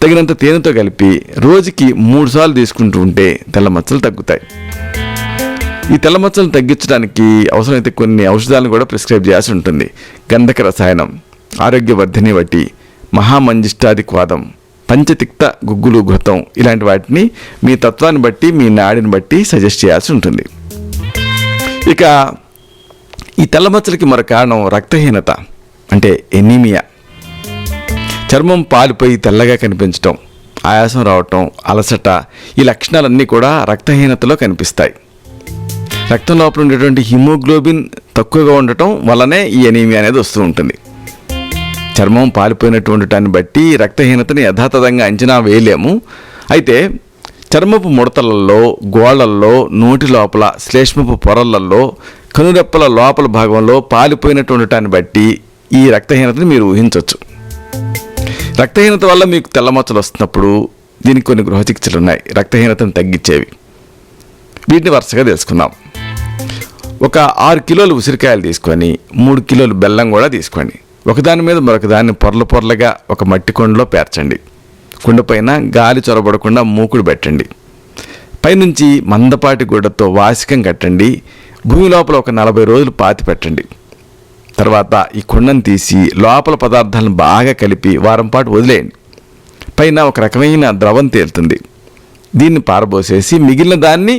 S1: తగినంత తేనెతో కలిపి రోజుకి 3 సార్లు తీసుకుంటూ ఉంటే తెల్ల మచ్చలు తగ్గుతాయి. ఈ తెల్ల మచ్చలను తగ్గించడానికి అవసరమైతే కొన్ని ఔషధాలను కూడా ప్రిస్క్రైబ్ చేయాల్సి ఉంటుంది. గంధక రసాయనం, ఆరోగ్యవర్ధిని వటి, మహామంజిష్టాది క్వాదం, పంచతిక్త గుగ్గులు ఘృతం ఇలాంటి వాటిని మీ తత్వాన్ని బట్టి మీ నాడిని బట్టి సజెస్ట్ చేయాల్సి ఉంటుంది. ఇక ఈ తెల్ల మచ్చలకి మరో కారణం రక్తహీనత అంటే ఎనీమియా. చర్మం పాలిపోయి తెల్లగా కనిపించటం, ఆయాసం రావటం, అలసట ఈ లక్షణాలన్నీ కూడా రక్తహీనతలో కనిపిస్తాయి. రక్తం లోపల ఉండేటువంటి హిమోగ్లోబిన్ తక్కువగా ఉండటం వల్లనే ఈ ఎనీమియా అనేది వస్తూ ఉంటుంది. చర్మం పాలిపోయినటువంటి దాన్ని బట్టి రక్తహీనతని యథాతథంగా అంచనా వేయలేము. అయితే చర్మపు ముడతలలో, గోళ్లల్లో, నోటి లోపల, శ్లేష్మపు పొరలలో, కనురెప్పల లోపల భాగంలో పాలిపోయినటువంటి దాన్ని బట్టి ఈ రక్తహీనతని మీరు ఊహించవచ్చు. రక్తహీనత వల్ల మీకు తెల్లమచ్చలు వస్తున్నప్పుడు దీనికి కొన్ని గృహచికిత్సలు ఉన్నాయి రక్తహీనతను తగ్గించేవి. వీటిని వరుసగా తెలుసుకుందాం. ఒక 6 కిలోలు ఉసిరికాయలు తీసుకొని 3 కిలోలు బెల్లం కూడా తీసుకోండి. ఒకదాని మీద మరొక దాన్ని పొరలుగా ఒక మట్టి కుండలో పేర్చండి. కుండ పైన గాలి చొరబడకుండా మూకుడు పెట్టండి. పైనుంచి మందపాటి గుడ్డతో వాసికం కట్టండి. భూమి లోపల ఒక 40 రోజులు పాతి పెట్టండి. తర్వాత ఈ కుండను తీసి లోపల పదార్థాలను బాగా కలిపి వారం పాటు వదిలేయండి. పైన ఒక రకమైన ద్రవం తేలుతుంది. దీన్ని పారబోసేసి మిగిలిన దాన్ని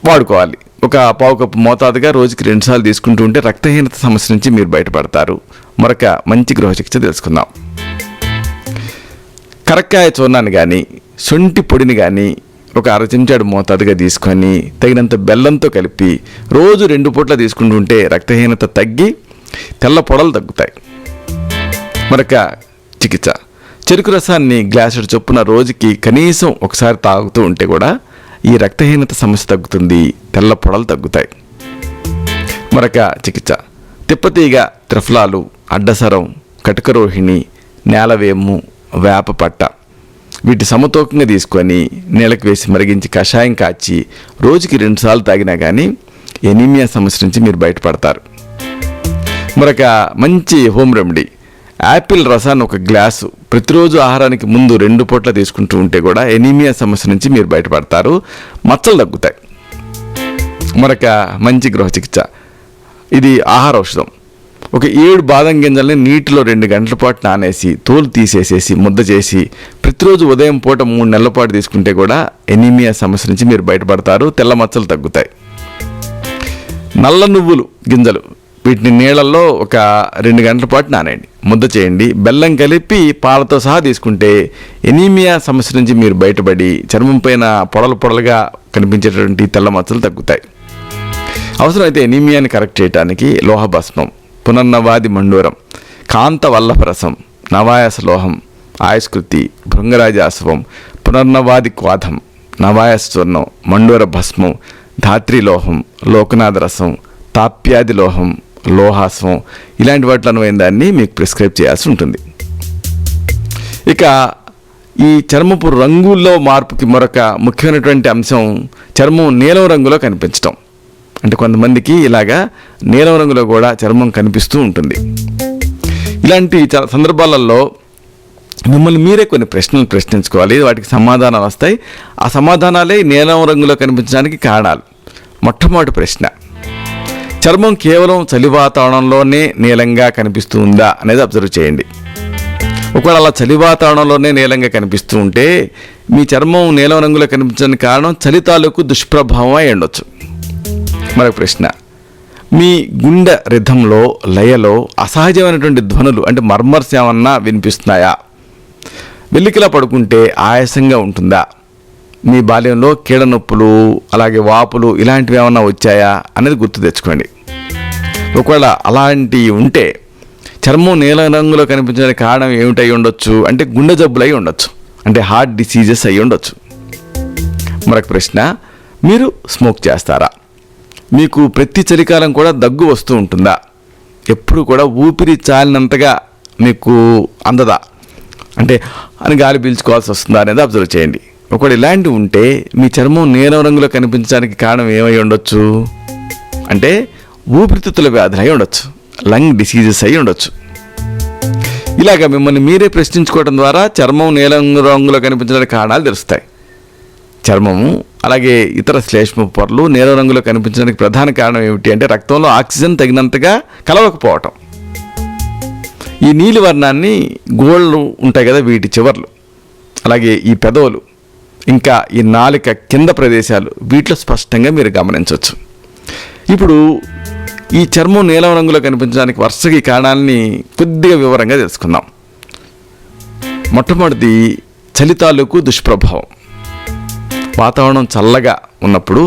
S1: వాడుకోవాలి. ఒక పావు కప్పు మోతాదుగా రోజుకి 2 సార్లు తీసుకుంటూ ఉంటే రక్తహీనత సమస్య నుంచి మీరు బయటపడతారు. మరొక మంచి గృహచికిత్స తెలుసుకుందాం. కరక్కాయ చూర్ణాన్ని కానీ శొంఠి పొడిని కానీ ఒక 1/2 చెంచాడు మోతాదుగా తీసుకొని తగినంత బెల్లంతో కలిపి రోజు 2 పూట్ల తీసుకుంటూ ఉంటే రక్తహీనత తగ్గి తెల్ల పొడలు తగ్గుతాయి. మరొక చికిత్స చెరుకు రసాన్ని గ్లాసుడు చొప్పున రోజుకి కనీసం ఒకసారి తాగుతూ ఉంటే కూడా ఈ రక్తహీనత సమస్య తగ్గుతుంది, తెల్ల పొడలు తగ్గుతాయి. మరొక చికిత్స తిప్పతీగ, త్రిఫలాలు, అడ్డసరం, కటకరోహిణి, నేలవేము, వేప పట్ట వీటి సమతూకంగా తీసుకొని నీళ్ళకి వేసి మరిగించి కషాయం కాచి రోజుకి 2 సార్లు తాగినా కానీ ఎనీమియా సమస్య నుంచి మీరు బయటపడతారు. మరొక మంచి హోమ్ రెమెడీ యాపిల్ రసాన్ని ఒక గ్లాసు ప్రతిరోజు ఆహారానికి ముందు 2 పూట్ల తీసుకుంటూ ఉంటే కూడా ఎనీమియా సమస్య నుంచి మీరు బయటపడతారు, మచ్చలు తగ్గుతాయి. మరొక మంచి గృహ చికిత్స ఇది ఆహార ఔషధం. ఒక 7 బాదం గింజల్ని నీటిలో 2 గంటల పాటు నానేసి తోలు తీసేసేసి ముద్ద చేసి ప్రతిరోజు ఉదయం పూట 3 నెలల పాటు తీసుకుంటే కూడా ఎనీమియా సమస్య నుంచి మీరు బయటపడతారు, తెల్ల మచ్చలు తగ్గుతాయి. నల్ల నువ్వులు గింజలు వీటిని నీళ్ళల్లో ఒక 2 గంటల పాటు నానేయండి, ముద్ద చేయండి, బెల్లం కలిపి పాలతో సహా తీసుకుంటే ఎనీమియా సమస్య నుంచి మీరు బయటపడి చర్మం పైన పొడలుగా కనిపించేటటువంటి తెల్ల మచ్చలు తగ్గుతాయి. అవసరమైతే ఎనీమియాని కరెక్ట్ చేయడానికి లోహ భస్మం, పునర్నవాది మండూరం, కాంత వల్లభరసం, నవాయాస లోహం, ఆయుష్కృతి, భృంగరాజాసవం, పునర్నవాది క్వాధం, నవాయాస స్వర్ణం, మండూర భస్మం, ధాత్రి లోహం, లోకనాథ రసం, తాప్యాది లోహం, లోహాస్వం ఇలాంటి వాటిలో అనువైన దాన్ని మీకు ప్రిస్క్రైబ్ చేయాల్సి ఉంటుంది. ఇక ఈ చర్మపు రంగుల్లో మార్పుకి మరొక ముఖ్యమైనటువంటి అంశం చర్మం నీలం రంగులో కనిపించటం. అంటే కొంతమందికి ఇలాగా నీలం రంగులో కూడా చర్మం కనిపిస్తూ ఉంటుంది. ఇలాంటి సందర్భాలలో మిమ్మల్ని మీరే కొన్ని ప్రశ్నలు ప్రశ్నించుకోవాలి. వాటికి సమాధానాలు వస్తాయి. ఆ సమాధానాలే నీలం రంగులో కనిపించడానికి కారణాలు. మొట్టమొదటి ప్రశ్న, చర్మం కేవలం చలి వాతావరణంలోనే నీలంగా కనిపిస్తూ ఉందా అనేది అబ్జర్వ్ చేయండి. ఒకవేళ అలా చలి వాతావరణంలోనే నీలంగా కనిపిస్తూ ఉంటే మీ చర్మం నీలం రంగులో కనిపించడానికి కారణం చలి తాలూకు దుష్ప్రభావం అయి ఉండొచ్చు. మరొక ప్రశ్న, మీ గుండె రిథంలో లయలో అసహజమైనటువంటి ధ్వనులు అంటే మర్మర్స్ ఏమన్నా వినిపిస్తున్నాయా? వెల్లికిలా పడుకుంటే ఆయాసంగా ఉంటుందా? మీ బాల్యంలో కీళ్ళ నొప్పులు అలాగే వాపులు ఇలాంటివి ఏమన్నా వచ్చాయా అనేది గుర్తు తెచ్చుకోండి. ఒకవేళ అలాంటివి ఉంటే చర్మం నీలం రంగులో కనిపించడానికి కారణం ఏమిటై ఉండొచ్చు అంటే గుండె జబ్బులు అయి ఉండొచ్చు, అంటే హార్ట్ డిసీజెస్ అయి ఉండొచ్చు. మరొక ప్రశ్న, మీరు స్మోక్ చేస్తారా? మీకు ప్రతి చలికాలం కూడా దగ్గు వస్తూ ఉంటుందా? ఎప్పుడు కూడా ఊపిరి చాలినంతగా మీకు అందదా? అంటే అని గాలి పీల్చుకోవాల్సి వస్తుందా అనేది అబ్జర్వ్ చేయండి. ఒకవేళ ఇలాంటివి ఉంటే మీ చర్మం నీలం రంగులో కనిపించడానికి కారణం ఏమై ఉండొచ్చు అంటే ఊపిరితిత్తుల వ్యాధులు అయి ఉండొచ్చు, లంగ్ డిసీజెస్ అయి ఉండొచ్చు. ఇలాగ మిమ్మల్ని మీరే ప్రశ్నించుకోవడం ద్వారా చర్మం నీలం రంగులో కనిపించడానికి కారణాలు తెలుస్తాయి. చర్మము అలాగే ఇతర శ్లేష్మ పొరలు నీలం రంగులో కనిపించడానికి ప్రధాన కారణం ఏమిటి అంటే రక్తంలో ఆక్సిజన్ తగినంతగా కలవకపోవటం. ఈ నీలి వర్ణాన్ని గోళ్ళు ఉంటాయి కదా వీటి చివర్లు, అలాగే ఈ పెదవులు, ఇంకా ఈ నాలుక కింద ప్రదేశాలు వీటిలో స్పష్టంగా మీరు గమనించవచ్చు. ఇప్పుడు ఈ చర్మం నీలం రంగులో కనిపించడానికి వరుసగా ఈ కారణాలని కొద్దిగా వివరంగా తెలుసుకుందాం. మొట్టమొదటిది చలి తాలూకు దుష్ప్రభావం. వాతావరణం చల్లగా ఉన్నప్పుడు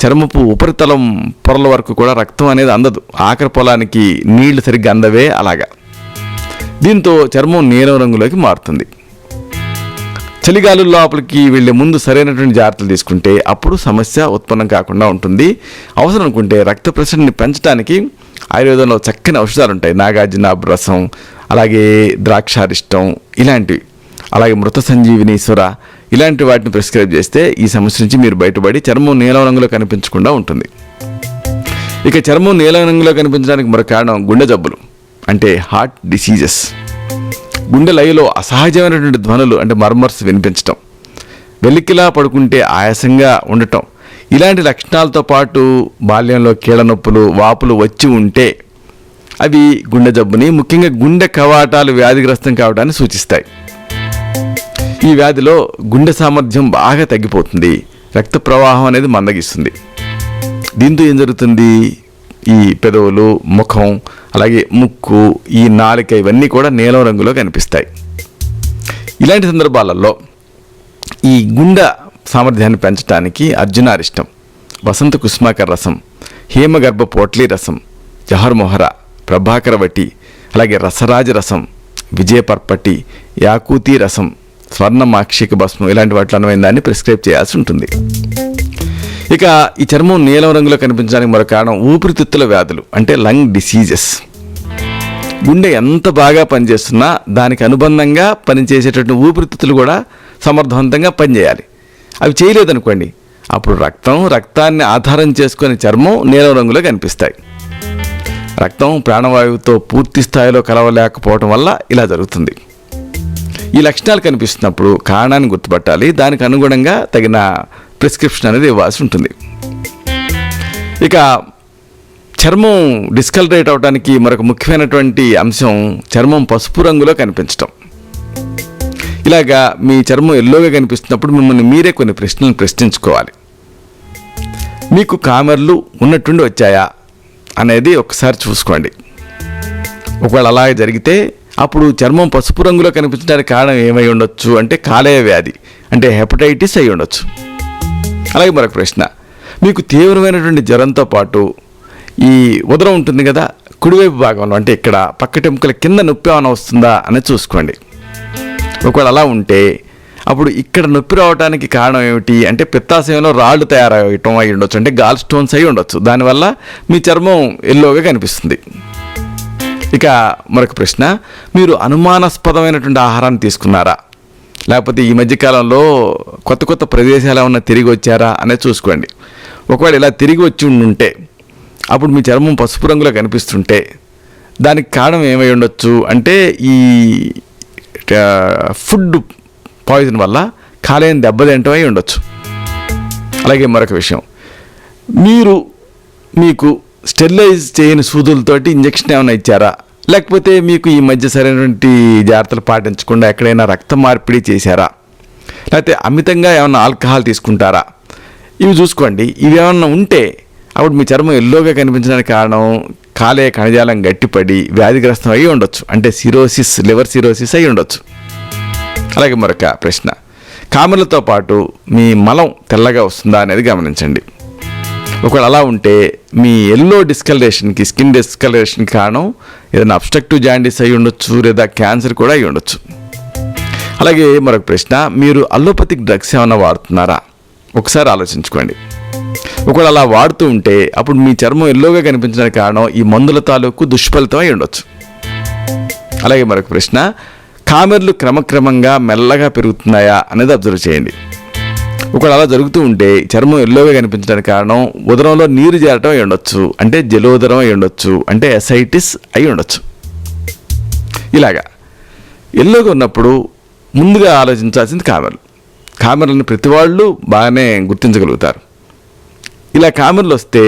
S1: చర్మపు ఉపరితలం పొరల వరకు కూడా రక్తం అనేది అందదు. ఆఖరి పొలానికి నీళ్లు సరిగ్గా అందవే అలాగా. దీంతో చర్మం నీలం రంగులోకి మారుతుంది. చలిగాలు లోపలికి వెళ్ళే ముందు సరైనటువంటి జాగ్రత్తలు తీసుకుంటే అప్పుడు సమస్య ఉత్పన్నం కాకుండా ఉంటుంది. అవసరం అనుకుంటే రక్త ప్రసరణని పెంచడానికి ఆయుర్వేదంలో చక్కని ఔషధాలు ఉంటాయి. నాగార్జునాభ రసం, అలాగే ద్రాక్షారిష్టం ఇలాంటివి, అలాగే మృత సంజీవినీశ్వర ఇలాంటి వాటిని ప్రిస్క్రైబ్ చేస్తే ఈ సమస్య నుంచి మీరు బయటపడి చర్మం నీలం రంగులో కనిపించకుండా ఉంటుంది. ఇక చర్మం నీలం రంగులో కనిపించడానికి మరొక కారణం గుండె జబ్బులు అంటే హార్ట్ డిసీజెస్. గుండె లయలో అసహజమైనటువంటి ధ్వనులు అంటే మర్మర్స్ వినిపించటం, వెల్లికిలా పడుకుంటే ఆయాసంగా ఉండటం ఇలాంటి లక్షణాలతో పాటు బాల్యంలో కీళ్ళ నొప్పులు వాపులు వచ్చి ఉంటే అవి గుండె జబ్బుని, ముఖ్యంగా గుండె కవాటాలు వ్యాధిగ్రస్తం కావడాన్ని సూచిస్తాయి. ఈ వ్యాధిలో గుండె సామర్థ్యం బాగా తగ్గిపోతుంది, రక్త ప్రవాహం అనేది మందగిస్తుంది. దీంతో ఏం జరుగుతుంది, ఈ పెదవులు, ముఖం, అలాగే ముక్కు, ఈ నాలుక ఇవన్నీ కూడా నీలం రంగులో కనిపిస్తాయి. ఇలాంటి సందర్భాలలో ఈ గుండె సామర్థ్యాన్ని పెంచడానికి అర్జునారిష్టం, వసంత కుస్మాకర రసం, హేమగర్భ పోట్లీ రసం, జహర్మొహర, ప్రభాకరవటి, అలాగే రసరాజ రసం, విజయపర్పటి, యాకూతీ రసం, స్వర్ణమాక్షిక భస్మం ఇలాంటి వాటిలో అనువైన దాన్ని ప్రిస్క్రైబ్ చేయాల్సి ఉంటుంది. ఇక ఈ చర్మం నీలం రంగులో కనిపించడానికి మరో కారణం ఊపిరితిత్తుల వ్యాధులు అంటే లంగ్ డిసీజెస్. గుండె ఎంత బాగా పనిచేస్తున్నా దానికి అనుబంధంగా పనిచేసేటటువంటి ఊపిరితిత్తులు కూడా సమర్థవంతంగా పనిచేయాలి. అవి చేయలేదనుకోండి, అప్పుడు రక్తాన్ని ఆధారం చేసుకుని చర్మం నీలం రంగులో కనిపిస్తాయి. రక్తం ప్రాణవాయువుతో పూర్తి స్థాయిలో కలవలేకపోవడం వల్ల ఇలా జరుగుతుంది. ఈ లక్షణాలు కనిపిస్తున్నప్పుడు కారణాన్ని గుర్తుపట్టాలి, దానికి అనుగుణంగా తగిన ప్రిస్క్రిప్షన్ అనేది ఇవ్వాల్సి ఉంటుంది. ఇక చర్మం డిస్కలరేట్ అవడానికి మరొక ముఖ్యమైనటువంటి అంశం చర్మం పసుపు రంగులో కనిపించటం. ఇలాగా మీ చర్మం ఎల్లోగా కనిపిస్తున్నప్పుడు మిమ్మల్ని మీరే కొన్ని ప్రశ్నలు ప్రశ్నించుకోవాలి. మీకు కామెర్లు ఉన్నట్టుండి వచ్చాయా అనేది ఒకసారి చూసుకోండి. ఒకవేళ అలాగే జరిగితే అప్పుడు చర్మం పసుపు రంగులో కనిపించడానికి కారణం ఏమై ఉండొచ్చు అంటే కాలేయ వ్యాధి అంటే హెపటైటిస్ అయి ఉండొచ్చు. అలాగే మరొక ప్రశ్న, మీకు తీవ్రమైనటువంటి జ్వరంతో పాటు ఈ ఉదరం ఉంటుంది కదా, కుడివైపు భాగంలో అంటే ఇక్కడ పక్కటెముకల కింద నొప్పి ఏమైనా వస్తుందా అనేది చూసుకోండి. ఒకవేళ అలా ఉంటే అప్పుడు ఇక్కడ నొప్పి రావడానికి కారణం ఏమిటి అంటే పిత్తాశయంలో రాళ్ళు తయారవటం అయి ఉండొచ్చు, అంటే గాల్ స్టోన్స్ అయి ఉండొచ్చు. దానివల్ల మీ చర్మం ఎల్లోగా కనిపిస్తుంది. ఇక మరొక ప్రశ్న, మీరు అనుమానాస్పదమైనటువంటి ఆహారాన్ని తీసుకున్నారా, లేకపోతే ఈ మధ్యకాలంలో కొత్త కొత్త ప్రదేశాలు ఏమన్నా తిరిగి వచ్చారా అనేది చూసుకోండి. ఒకవేళ ఇలా తిరిగి వచ్చి ఉంటే అప్పుడు మీ చర్మం పసుపు రంగులో కనిపిస్తుంటే దానికి కారణం ఏమై ఉండొచ్చు అంటే ఈ ఫుడ్ పాయిజన్ వల్ల కాలేయం దెబ్బతింటం అయి ఉండొచ్చు. అలాగే మరొక విషయం, మీకు స్టెరిలైజ్ చేయని సూదులతోటి ఇంజక్షన్ ఏమైనా ఇచ్చారా, లేకపోతే మీకు ఈ మధ్య సరైనటువంటి జాగ్రత్తలు పాటించకుండా ఎక్కడైనా రక్త మార్పిడి చేశారా, లేకపోతే అమితంగా ఏమైనా ఆల్కహాల్ తీసుకుంటారా, ఇవి చూసుకోండి. ఇవి ఏమన్నా ఉంటే అప్పుడు మీ చర్మం ఎల్లోగా కనిపించడానికి కారణం కాలేయ కణజాలం గట్టిపడి వ్యాధిగ్రస్తం అయి ఉండొచ్చు, అంటే సిరోసిస్, లివర్ సిరోసిస్ అయి ఉండొచ్చు. అలాగే మరొక ప్రశ్న, కామెర్లతో పాటు మీ మలం తెల్లగా వస్తుందా అనేది గమనించండి. ఒకవేళ అలా ఉంటే మీ ఎల్లో డిస్కలరేషన్కి, స్కిన్ డిస్కలరేషన్కి కారణం ఏదైనా అబ్స్ట్రక్టివ్ జాండీస్ అయి ఉండొచ్చు, లేదా క్యాన్సర్ కూడా అయి ఉండొచ్చు. అలాగే మరొక ప్రశ్న, మీరు అల్లోపతిక్ డ్రగ్స్ ఏమైనా వాడుతున్నారా ఒకసారి ఆలోచించుకోండి. ఒకవేళ అలా వాడుతూ ఉంటే అప్పుడు మీ చర్మం ఎల్లోగా కనిపించడానికి కారణం ఈ మందుల తాలూకు దుష్ఫలితం అయి ఉండొచ్చు. అలాగే మరొక ప్రశ్న, కామెర్లు క్రమక్రమంగా మెల్లగా పెరుగుతున్నాయా అనేది అబ్జర్వ్ చేయండి. ఒకవేళ అలా జరుగుతూ ఉంటే చర్మం ఎల్లోగా కనిపించడానికి కారణం ఉదరంలో నీరు చేరటం అయి ఉండొచ్చు, అంటే జలోదరం అయి ఉండొచ్చు, అంటే ఎసైటిస్ అయి ఉండొచ్చు. ఇలాగా ఎల్లోగా ఉన్నప్పుడు ముందుగా ఆలోచించాల్సింది కామెర్లను ప్రతి వాళ్ళు బాగానే గుర్తించగలుగుతారు. ఇలా కామెర్లు వస్తే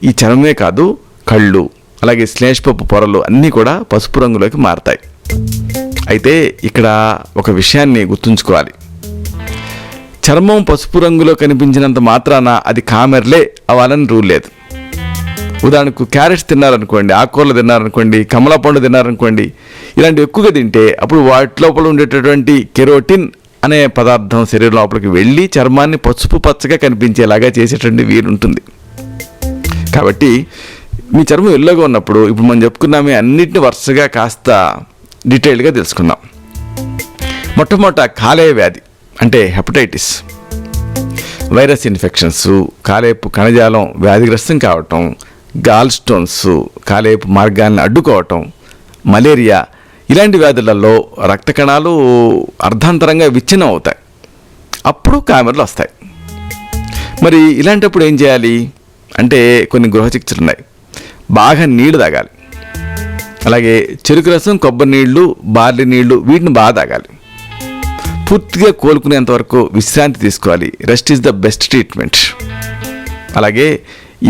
S1: ఈ చర్మమే కాదు, కళ్ళు, అలాగే శ్లేష్మపు పొరలు అన్నీ కూడా పసుపు రంగులోకి మారతాయి. అయితే ఇక్కడ ఒక విషయాన్ని గుర్తుంచుకోవాలి, చర్మం పసుపు రంగులో కనిపించినంత మాత్రాన అది కామెర్లే అవ్వాలని రూల్ లేదు. ఉదాహరణకు క్యారెట్స్ తిన్నారనుకోండి, ఆకుకూరలు తిన్నారనుకోండి, కమలా పండు తిన్నారనుకోండి, ఇలాంటివి ఎక్కువగా తింటే అప్పుడు వాటి లోపల ఉండేటటువంటి కెరోటిన్ అనే పదార్థం శరీరం లోపలికి వెళ్ళి చర్మాన్ని పసుపు పచ్చగా కనిపించేలాగా చేసేటువంటి వీలు ఉంటుంది. కాబట్టి మీ చర్మం ఎల్లోగా ఉన్నప్పుడు ఇప్పుడు మనం చెప్పుకున్నామే అన్నిటిని వరుసగా కాస్త డీటెయిల్గా తెలుసుకుందాం. మొట్టమొదట కాలేయ వ్యాధి అంటే హెపటైటిస్, వైరస్ ఇన్ఫెక్షన్స్, కాలేయపు కణజాలం వ్యాధిగ్రస్తం కావటం, గాల్ స్టోన్స్, కాలేయపు మార్గాన్ని అడ్డుకోవటం, మలేరియా, ఇలాంటి వ్యాధులలో రక్త కణాలు అర్ధాంతరంగా విచ్ఛిన్నం అవుతాయి, అప్పుడు కామెర్లు వస్తాయి. మరి ఇలాంటప్పుడు ఏం చేయాలి అంటే కొన్ని గృహ చికిత్సలు ఉన్నాయి. బాగా నీళ్లు తాగాలి, అలాగే చెరుకు రసం, కొబ్బరి నీళ్లు, బార్లీ నీళ్లు, వీటిని బాగా తాగాలి. పూర్తిగా కోలుకునేంత వరకు విశ్రాంతి తీసుకోవాలి. Rest is the best treatment. అలాగే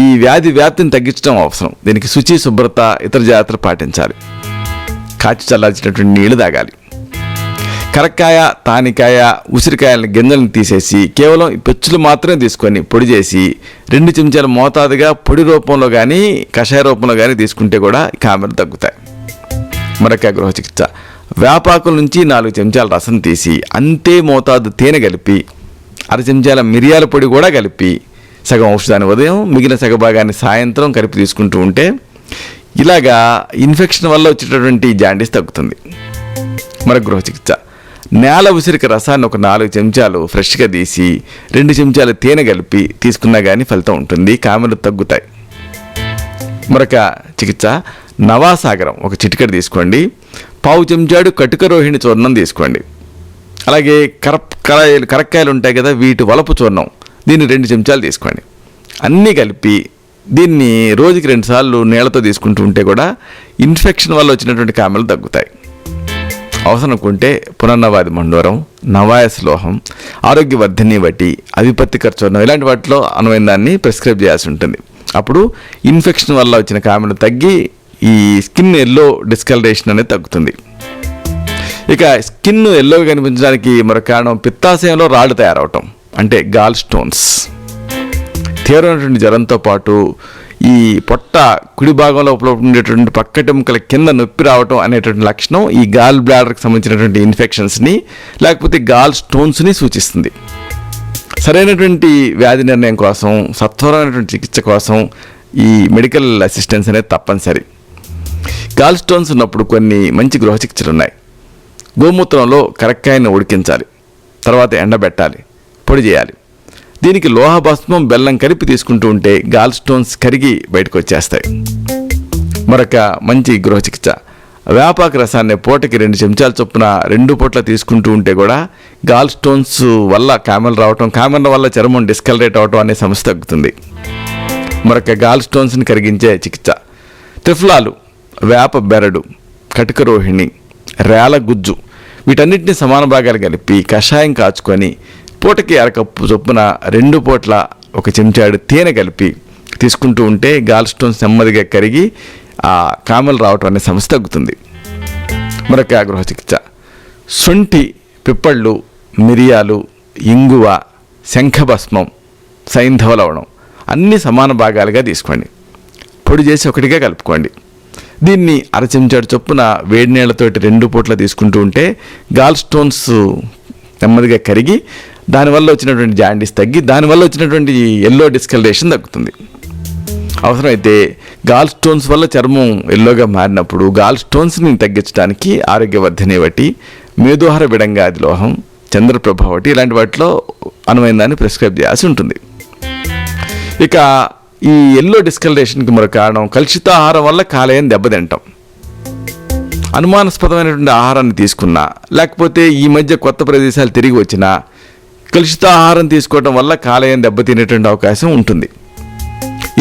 S1: ఈ వ్యాధి వ్యాప్తిని తగ్గించడం అవసరం. దీనికి శుచి, శుభ్రత, ఇతర జాగ్రత్తలు పాటించాలి. కాచి చల్లార్చినటువంటి నీళ్లు తాగాలి. కరక్కాయ, తానికాయ, ఉసిరికాయల గింజలను తీసేసి కేవలం పెచ్చులు మాత్రమే తీసుకొని పొడి చేసి 2 చెంచాల మోతాదుగా పొడి రూపంలో కానీ కషాయ రూపంలో కానీ తీసుకుంటే కూడా కామెర్లు తగ్గుతాయి. మరొక గృహ చికిత్స, వేపాకుల నుంచి 4 చెంచాల రసం తీసి అంతే మోతాదు తేనె కలిపి 1/2 చెంచాల మిరియాల పొడి కూడా కలిపి సగం ఔషధాన్ని ఉదయం, మిగిలిన సగ భాగాన్ని సాయంత్రం కలిపి తీసుకుంటూ ఉంటే ఇలాగా ఇన్ఫెక్షన్ వల్ల వచ్చేటటువంటి జాండీస్ తగ్గుతుంది. మరొక గృహ చికిత్స, నేల ఉసిరిక రసాన్ని ఒక 4 చెంచాలు ఫ్రెష్గా తీసి 2 చెంచాలు తేనె కలిపి తీసుకున్నా కానీ ఫలితం ఉంటుంది, కామెర్లు తగ్గుతాయి. మరొక చికిత్స, నవాసాగరం ఒక చిటికెడు తీసుకోండి, 1/2 చెంచాడు కటుక రోహిణి చూర్ణం తీసుకోండి, అలాగే కరక్కాయలు ఉంటాయి కదా, వీటి వలపు చూర్ణం, దీన్ని 2 చెంచాలు తీసుకోండి. అన్నీ కలిపి దీన్ని రోజుకి 2 సార్లు నీళ్లతో తీసుకుంటూ ఉంటే కూడా ఇన్ఫెక్షన్ వల్ల వచ్చినటువంటి కామెర్లు తగ్గుతాయి. అవసరం అనుకుంటే పునర్నవాది మండోరం, నవాయస్ లోహం, ఆరోగ్యవర్ధిని వటి, అవిపత్తికర చూర్ణం, ఇలాంటి వాటిలో అనువైన దాన్ని ప్రిస్క్రైబ్ చేయాల్సి ఉంటుంది. అప్పుడు ఇన్ఫెక్షన్ వల్ల వచ్చిన కామెర్లు తగ్గి ఈ స్కిన్ ఎల్లో డిస్కలరేషన్ అనేది తగ్గుతుంది. ఇక స్కిన్ ఎల్లోగా కనిపించడానికి మరొక కారణం పిత్తాశయంలో రాళ్ళు తయారవటం, అంటే గాల్ స్టోన్స్. తీవ్రమైనటువంటి జ్వరంతో పాటు ఈ పొట్ట కుడి భాగంలో ఉండేటువంటి పక్కటెముకల కింద నొప్పి రావటం అనేటువంటి లక్షణం ఈ గాల్ బ్లాడర్కి సంబంధించినటువంటి ఇన్ఫెక్షన్స్ని లేకపోతే గాల్ స్టోన్స్ని సూచిస్తుంది. సరైనటువంటి వ్యాధి నిర్ణయం కోసం, సత్వరమైనటువంటి చికిత్స కోసం ఈ మెడికల్ అసిస్టెన్స్ అనేది తప్పనిసరి. గాల్ స్టోన్స్ ఉన్నప్పుడు కొన్ని మంచి గృహ చికిత్సలు ఉన్నాయి. గోమూత్రంలో కరక్కాయను ఉడికించాలి, తర్వాత ఎండబెట్టాలి, పొడి చేయాలి. దీనికి లోహ భస్మం, బెల్లం కలిపి తీసుకుంటూ ఉంటే గాల్ స్టోన్స్ కరిగి బయటకు వచ్చేస్తాయి. మరొక మంచి గృహ చికిత్స, వేపాకు రసాన్ని పూటకి 2 చెంచాల చొప్పున 2 పూట్ల తీసుకుంటూ ఉంటే కూడా గాల్ స్టోన్స్ వల్ల కామెల్ రావటం, కామెల్ వల్ల చర్మం డిస్కలరేట్ అవటం అనే సమస్య తగ్గుతుంది. మరొక గాల్ స్టోన్స్ని కరిగించే చికిత్స, త్రిఫలాలు, వేప బెరడు, కటిక రోహిణి, రేల గుజ్జు వీటన్నిటిని సమాన భాగాలు కలిపి కషాయం కాచుకొని పూటకి 1 కప్పు చొప్పున 2 పూట్ల 1 చెంచాడు తేనె కలిపి తీసుకుంటూ ఉంటే గాల్ స్టోన్స్ నెమ్మదిగా కరిగి ఆ కామెల్ రావటం అనే సమస్య తగ్గుతుంది. మరొక గృహ చికిత్స, శొంఠి, పిప్పళ్ళు, మిరియాలు, ఇంగువ, శంఖభస్మం, సైంధవ లవణం అన్నీ సమాన భాగాలుగా తీసుకోండి. పొడి చేసి ఒకటిగా కలుపుకోండి. దీన్ని 1 చెంచాడు చొప్పున వేడి నీళ్లతోటి 2 పూట్ల తీసుకుంటూ ఉంటే గాల్ స్టోన్స్ నెమ్మదిగా కరిగి దానివల్ల వచ్చినటువంటి జాండీస్ తగ్గి దానివల్ల వచ్చినటువంటి ఎల్లో డిస్కలరేషన్ తగ్గుతుంది. అవసరమైతే గాల్ స్టోన్స్ వల్ల చర్మం ఎల్లోగా మారినప్పుడు గాల్ స్టోన్స్ని తగ్గించడానికి ఆరోగ్యవర్ధనే వటి, మేధోహర విడంగాది లోహం, చంద్రప్రభ వటి ఇలాంటి వాటిలో అనువైన దాన్ని ప్రిస్క్రైబ్ చేయాల్సి ఉంటుంది. ఇక ఈ ఎల్లో డిస్కలరేషన్కి మరో కారణం కలుషిత ఆహారం వల్ల కాలేయం దెబ్బతింటాం. అనుమానాస్పదమైనటువంటి ఆహారాన్ని తీసుకున్నా, లేకపోతే ఈ మధ్య కొత్త ప్రదేశాలు తిరిగి వచ్చినా కలుషిత ఆహారం తీసుకోవడం వల్ల కాలేయం దెబ్బతినేటువంటి అవకాశం ఉంటుంది.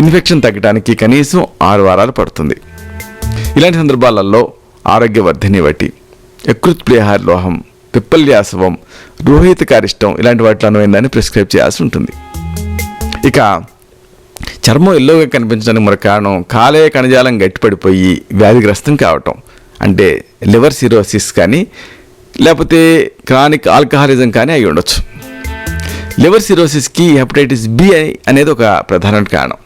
S1: ఇన్ఫెక్షన్ తగ్గడానికి కనీసం 6 వారాలు పడుతుంది. ఇలాంటి సందర్భాలలో ఆరోగ్యవర్ధని వటి, యకృత్ ప్లేహార్ లోహం, పిప్పల్యాసవం, రోహితకారిష్టం ఇలాంటి వాటిలో అనువైందని ప్రిస్క్రైబ్ చేయాల్సి ఉంటుంది. ఇక చర్మం ఎల్లోగా కనిపించడానికి మరో కారణం కాలేయ కణజాలం గట్టిపడిపోయి వ్యాధిగ్రస్తం కావటం, అంటే లివర్ సిరోసిస్ కానీ లేకపోతే క్రానిక్ ఆల్కహాలిజం కానీ అయి ఉండొచ్చు. లివర్ సిరోసిస్కి హెపటైటిస్ బి అనేది ఒక ప్రధాన కారణం.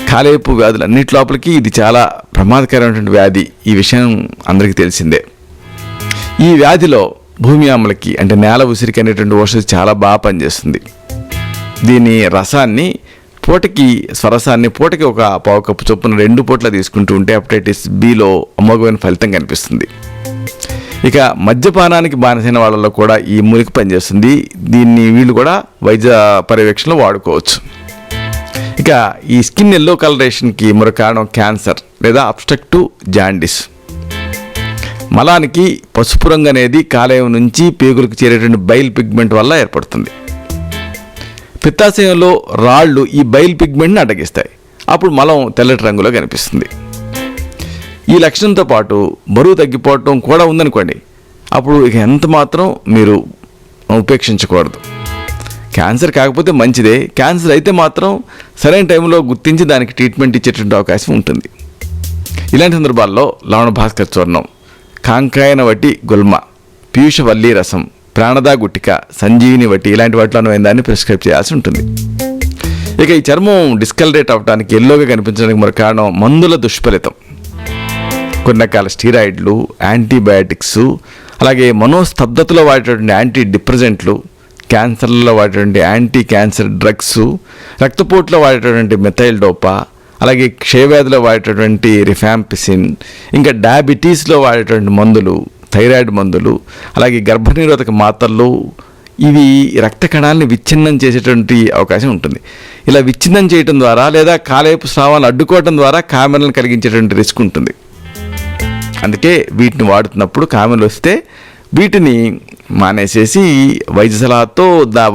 S1: కాలేయపు వ్యాధులు అన్నిటి లోపలికి ఇది చాలా ప్రమాదకరమైనటువంటి వ్యాధి. ఈ విషయం అందరికీ తెలిసిందే. ఈ వ్యాధిలో భూమి ఆమ్లకి అంటే నేల ఉసిరికి అనేటువంటి ఔషధం చాలా బాగా పనిచేస్తుంది. దీని రసాన్ని పూటకి స్వరసాన్ని పూటకి 1 పావు కప్పు చొప్పున 2 పూట్ల తీసుకుంటూ ఉంటే హెపటైటిస్ బిలో అమోఘమైన ఫలితం కనిపిస్తుంది. ఇక మద్యపానానికి బానిసైన వాళ్ళలో కూడా ఈ మూలిక పనిచేస్తుంది. దీన్ని వీళ్ళు కూడా వైద్య పర్యవేక్షణలో వాడుకోవచ్చు. ఇక ఈ స్కిన్ ఎల్లో కలరేషన్కి మరో కారణం క్యాన్సర్ లేదా అబ్స్ట్రక్టివ్ జాండిస్. మలానికి పసుపు రంగు అనేది కాలేయం నుంచి పేగులకు చేరేటువంటి బైల్ పిగ్మెంట్ వల్ల ఏర్పడుతుంది. పిత్తాశయంలో రాళ్ళు ఈ బైల్ పిగ్మెంట్ని అడ్డగిస్తాయి. అప్పుడు మలం తెల్లటి రంగులో కనిపిస్తుంది. ఈ లక్షణంతో పాటు బరువు తగ్గిపోవటం కూడా ఉందనుకోండి, అప్పుడు ఇక ఎంత మాత్రం మీరు ఉపేక్షించకూడదు. క్యాన్సర్ కాకపోతే మంచిదే, క్యాన్సర్ అయితే మాత్రం సరైన టైంలో గుర్తించి దానికి ట్రీట్మెంట్ ఇచ్చేటువంటి అవకాశం ఉంటుంది. ఇలాంటి సందర్భాల్లో లవణ భాస్కర్ చూర్ణం, కాంకాయన వటి గుల్మ, పీయూషవల్లి రసం, ప్రాణదా గుట్టిక, సంజీవిని వటి ఇలాంటి వాటిలో అనువైందాన్ని ప్రిస్క్రైబ్ చేయాల్సి ఉంటుంది. ఇక ఈ చర్మం డిస్కలరేట్ అవ్వడానికి ఎల్లోగా కనిపించడానికి మరో కారణం మందుల దుష్ఫలితం. కొన్ని రకాల స్టీరాయిడ్లు, యాంటీబయాటిక్స్, అలాగే మనోస్తబ్దతలో వాడేటటువంటి యాంటీ డిప్రెసెంట్లు, క్యాన్సర్లలో వాడేటువంటి యాంటీ క్యాన్సర్ డ్రగ్స్, రక్తపోటులో వాడేటటువంటి మెథైల్ డోపా, అలాగే క్షయవ్యాధిలో వాడేటటువంటి రిఫాంపిసిన్, ఇంకా డయాబెటీస్లో వాడేటువంటి మందులు, థైరాయిడ్ మందులు, అలాగే గర్భనిరోధక మాత్రలు ఇవి రక్త కణాలని విచ్ఛిన్నం చేసేటువంటి అవకాశం ఉంటుంది. ఇలా విచ్ఛిన్నం చేయడం ద్వారా లేదా కాలేయపు స్రావాలను అడ్డుకోవడం ద్వారా కామెర్లను కలిగించేటువంటి రిస్క్ ఉంటుంది. అందుకే వీటిని వాడుతున్నప్పుడు కామెర్లు వస్తే వీటిని మానేసేసి వైద్య సలహాతో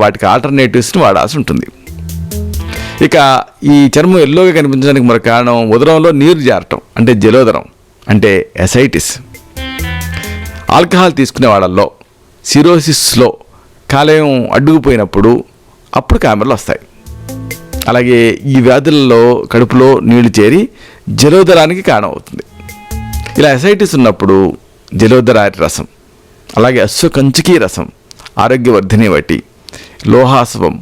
S1: వాటికి ఆల్టర్నేటివ్స్ని వాడాల్సి ఉంటుంది. ఇక ఈ చర్మం ఎల్లోగా కనిపించడానికి మరో కారణం ఉదరంలో నీరు జారటం అంటే జలోదరం అంటే ఎసైటిస్. ఆల్కహాల్ తీసుకునే వాళ్ళల్లో సిరోసిస్లో కాలేయం అడ్డుకుపోయినప్పుడు అప్పుడు కామెర్లు వస్తాయి. అలాగే ఈ వ్యాధులలో కడుపులో నీళ్లు చేరి జలోదరానికి కారణం అవుతుంది. ఇలా ఎసైటిస్ ఉన్నప్పుడు జలోదరారి రసం, అలాగే అశ్వకంచుకీ రసం, ఆరోగ్యవర్ధని వటి, లోహాసవం,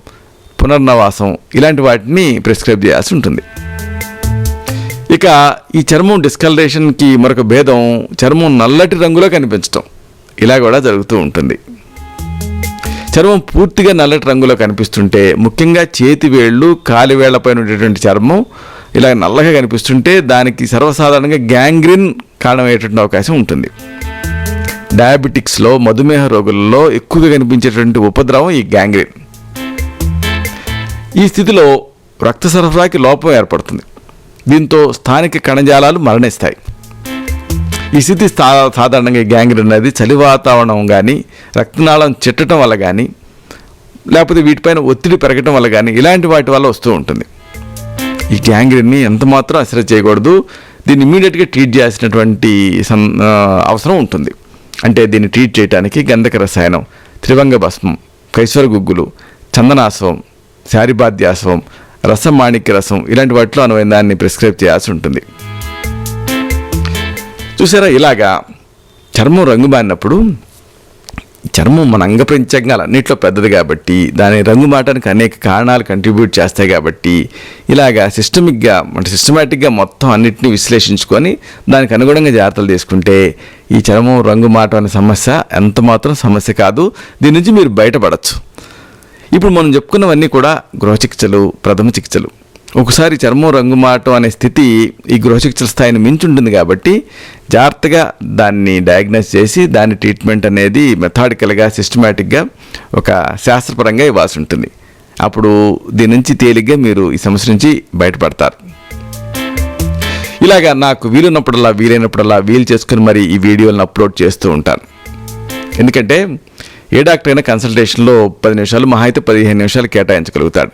S1: పునర్నవాసం ఇలాంటి వాటిని ప్రిస్క్రైబ్ చేయాల్సి ఉంటుంది. ఇక ఈ చర్మం డిస్కలరేషన్కి మరొక భేదం చర్మం నల్లటి రంగులో కనిపించటం. ఇలా కూడా జరుగుతూ ఉంటుంది. చర్మం పూర్తిగా నల్లటి రంగులో కనిపిస్తుంటే, ముఖ్యంగా చేతి వేళ్ళు కాలివేళ్లపైన ఉండేటువంటి చర్మం ఇలా నల్లగా కనిపిస్తుంటే దానికి సర్వసాధారణంగా గ్యాంగ్రీన్ కారణమయ్యేటువంటి అవకాశం ఉంటుంది. డయాబెటిక్స్లో, మధుమేహ రోగులలో ఎక్కువగా కనిపించేటువంటి ఉపద్రవం ఈ గ్యాంగ్రీన్. ఈ స్థితిలో రక్త సరఫరాకి లోపం ఏర్పడుతుంది. దీంతో స్థానిక కణజాలాలు మరణిస్తాయి. ఈ స్థితి సాధారణంగా గ్యాంగ్రీన్ అనేది చలి వాతావరణం కానీ, రక్తనాళం చిట్టడం వల్ల కానీ, లేకపోతే వీటిపైన ఒత్తిడి పెరగటం వల్ల కానీ, ఇలాంటి వాటి వల్ల వస్తూ ఉంటుంది. ఈ గ్యాంగ్రీన్ని ఎంత మాత్రం అశ్రద్ధ చేయకూడదు. దీన్ని ఇమీడియట్గా ట్రీట్ చేయాల్సినటువంటి అవసరం ఉంటుంది. అంటే దీన్ని ట్రీట్ చేయడానికి గంధక రసాయనం, త్రివంగ భస్మం, కైశ్వర గుగ్గులు, చందనాశ్వం, శారిబాధ్యాశ్వం, రసమాణిక్య రసం ఇలాంటి వాటిలో అనువైన దాన్ని ప్రిస్క్రైబ్ చేయాల్సి ఉంటుంది. చూసారా, ఇలాగా చర్మం రంగు మారినప్పుడు, చర్మం మన అంగప్రత్యంగాలన్నింటిలో పెద్దది కాబట్టి, దాని రంగు మారడానికి అనేక కారణాలు కంట్రిబ్యూట్ చేస్తాయి కాబట్టి, ఇలాగా సిస్టమేటిక్గా మొత్తం అన్నింటినీ విశ్లేషించుకొని దానికి అనుగుణంగా జాగ్రత్తలు తీసుకుంటే ఈ చర్మం రంగు మారటం అనే సమస్య ఎంత మాత్రం సమస్య కాదు. దీని నుంచి మీరు బయటపడచ్చు. ఇప్పుడు మనం చెప్పుకున్నవన్నీ కూడా గృహ చికిత్సలు, ప్రథమ చికిత్సలు. ఒకసారి చర్మం రంగు మారటం అనే స్థితి ఈ గృహ చికిత్సల స్థాయిని మించి ఉంటుంది కాబట్టి జాగ్రత్తగా దాన్ని డయాగ్నోస్ చేసి దాని ట్రీట్మెంట్ అనేది మెథాడికల్గా, సిస్టమేటిక్గా, ఒక శాస్త్రపరంగా ఇవ్వాల్సి ఉంటుంది. అప్పుడు దీని నుంచి తేలిగ్గా మీరు ఈ సమస్య నుంచి బయటపడతారు. ఇలాగా నాకు వీలైనప్పుడల్లా వీలు చేసుకుని మరి ఈ వీడియోలను అప్లోడ్ చేస్తూ ఉంటాను. ఎందుకంటే ఏ డాక్టర్ అయినా కన్సల్టేషన్లో 10 నిమిషాలు, మహా అయితే 15 నిమిషాలు కేటాయించగలుగుతాడు.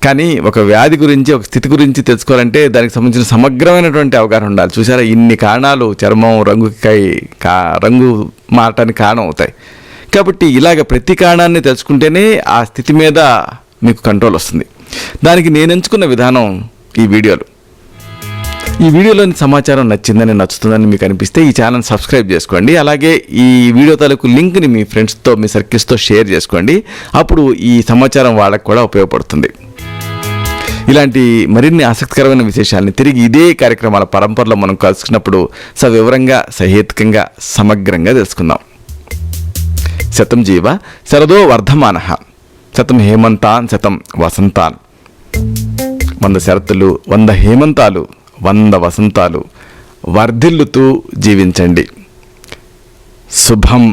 S1: కానీ ఒక వ్యాధి గురించి, ఒక స్థితి గురించి తెలుసుకోవాలంటే దానికి సంబంధించిన సమగ్రమైనటువంటి అవగాహన ఉండాలి. చూసారా, ఇన్ని కారణాలు చర్మం రంగు మారటానికి కారణం అవుతాయి. కాబట్టి ఇలాగ ప్రతి కారణాన్ని తెలుసుకుంటేనే ఆ స్థితి మీద మీకు కంట్రోల్ వస్తుంది. దానికి నేను ఎంచుకున్న విధానం ఈ వీడియోలు. ఈ వీడియోలోని సమాచారం నచ్చుతుందని మీకు అనిపిస్తే ఈ ఛానల్ సబ్స్క్రైబ్ చేసుకోండి. అలాగే ఈ వీడియో తాలూకు లింక్ని మీ ఫ్రెండ్స్తో, మీ సర్కిల్స్తో షేర్ చేసుకోండి. అప్పుడు ఈ సమాచారం వాళ్ళకు కూడా ఉపయోగపడుతుంది. ఇలాంటి మరిన్ని ఆసక్తికరమైన విశేషాలని తిరిగి ఇదే కార్యక్రమాల పరంపరలో మనం కలుసుకున్నప్పుడు సవివరంగా, సహేతుకంగా, సమగ్రంగా తెలుసుకుందాం. శతం జీవ శరదో వర్ధమానః, శతం హేమంతాన్ శతం వసంతాన్. 100 శరతులు, 100 హేమంతాలు, 100 వసంతాలు వర్ధిల్లుతూ జీవించండి. శుభం.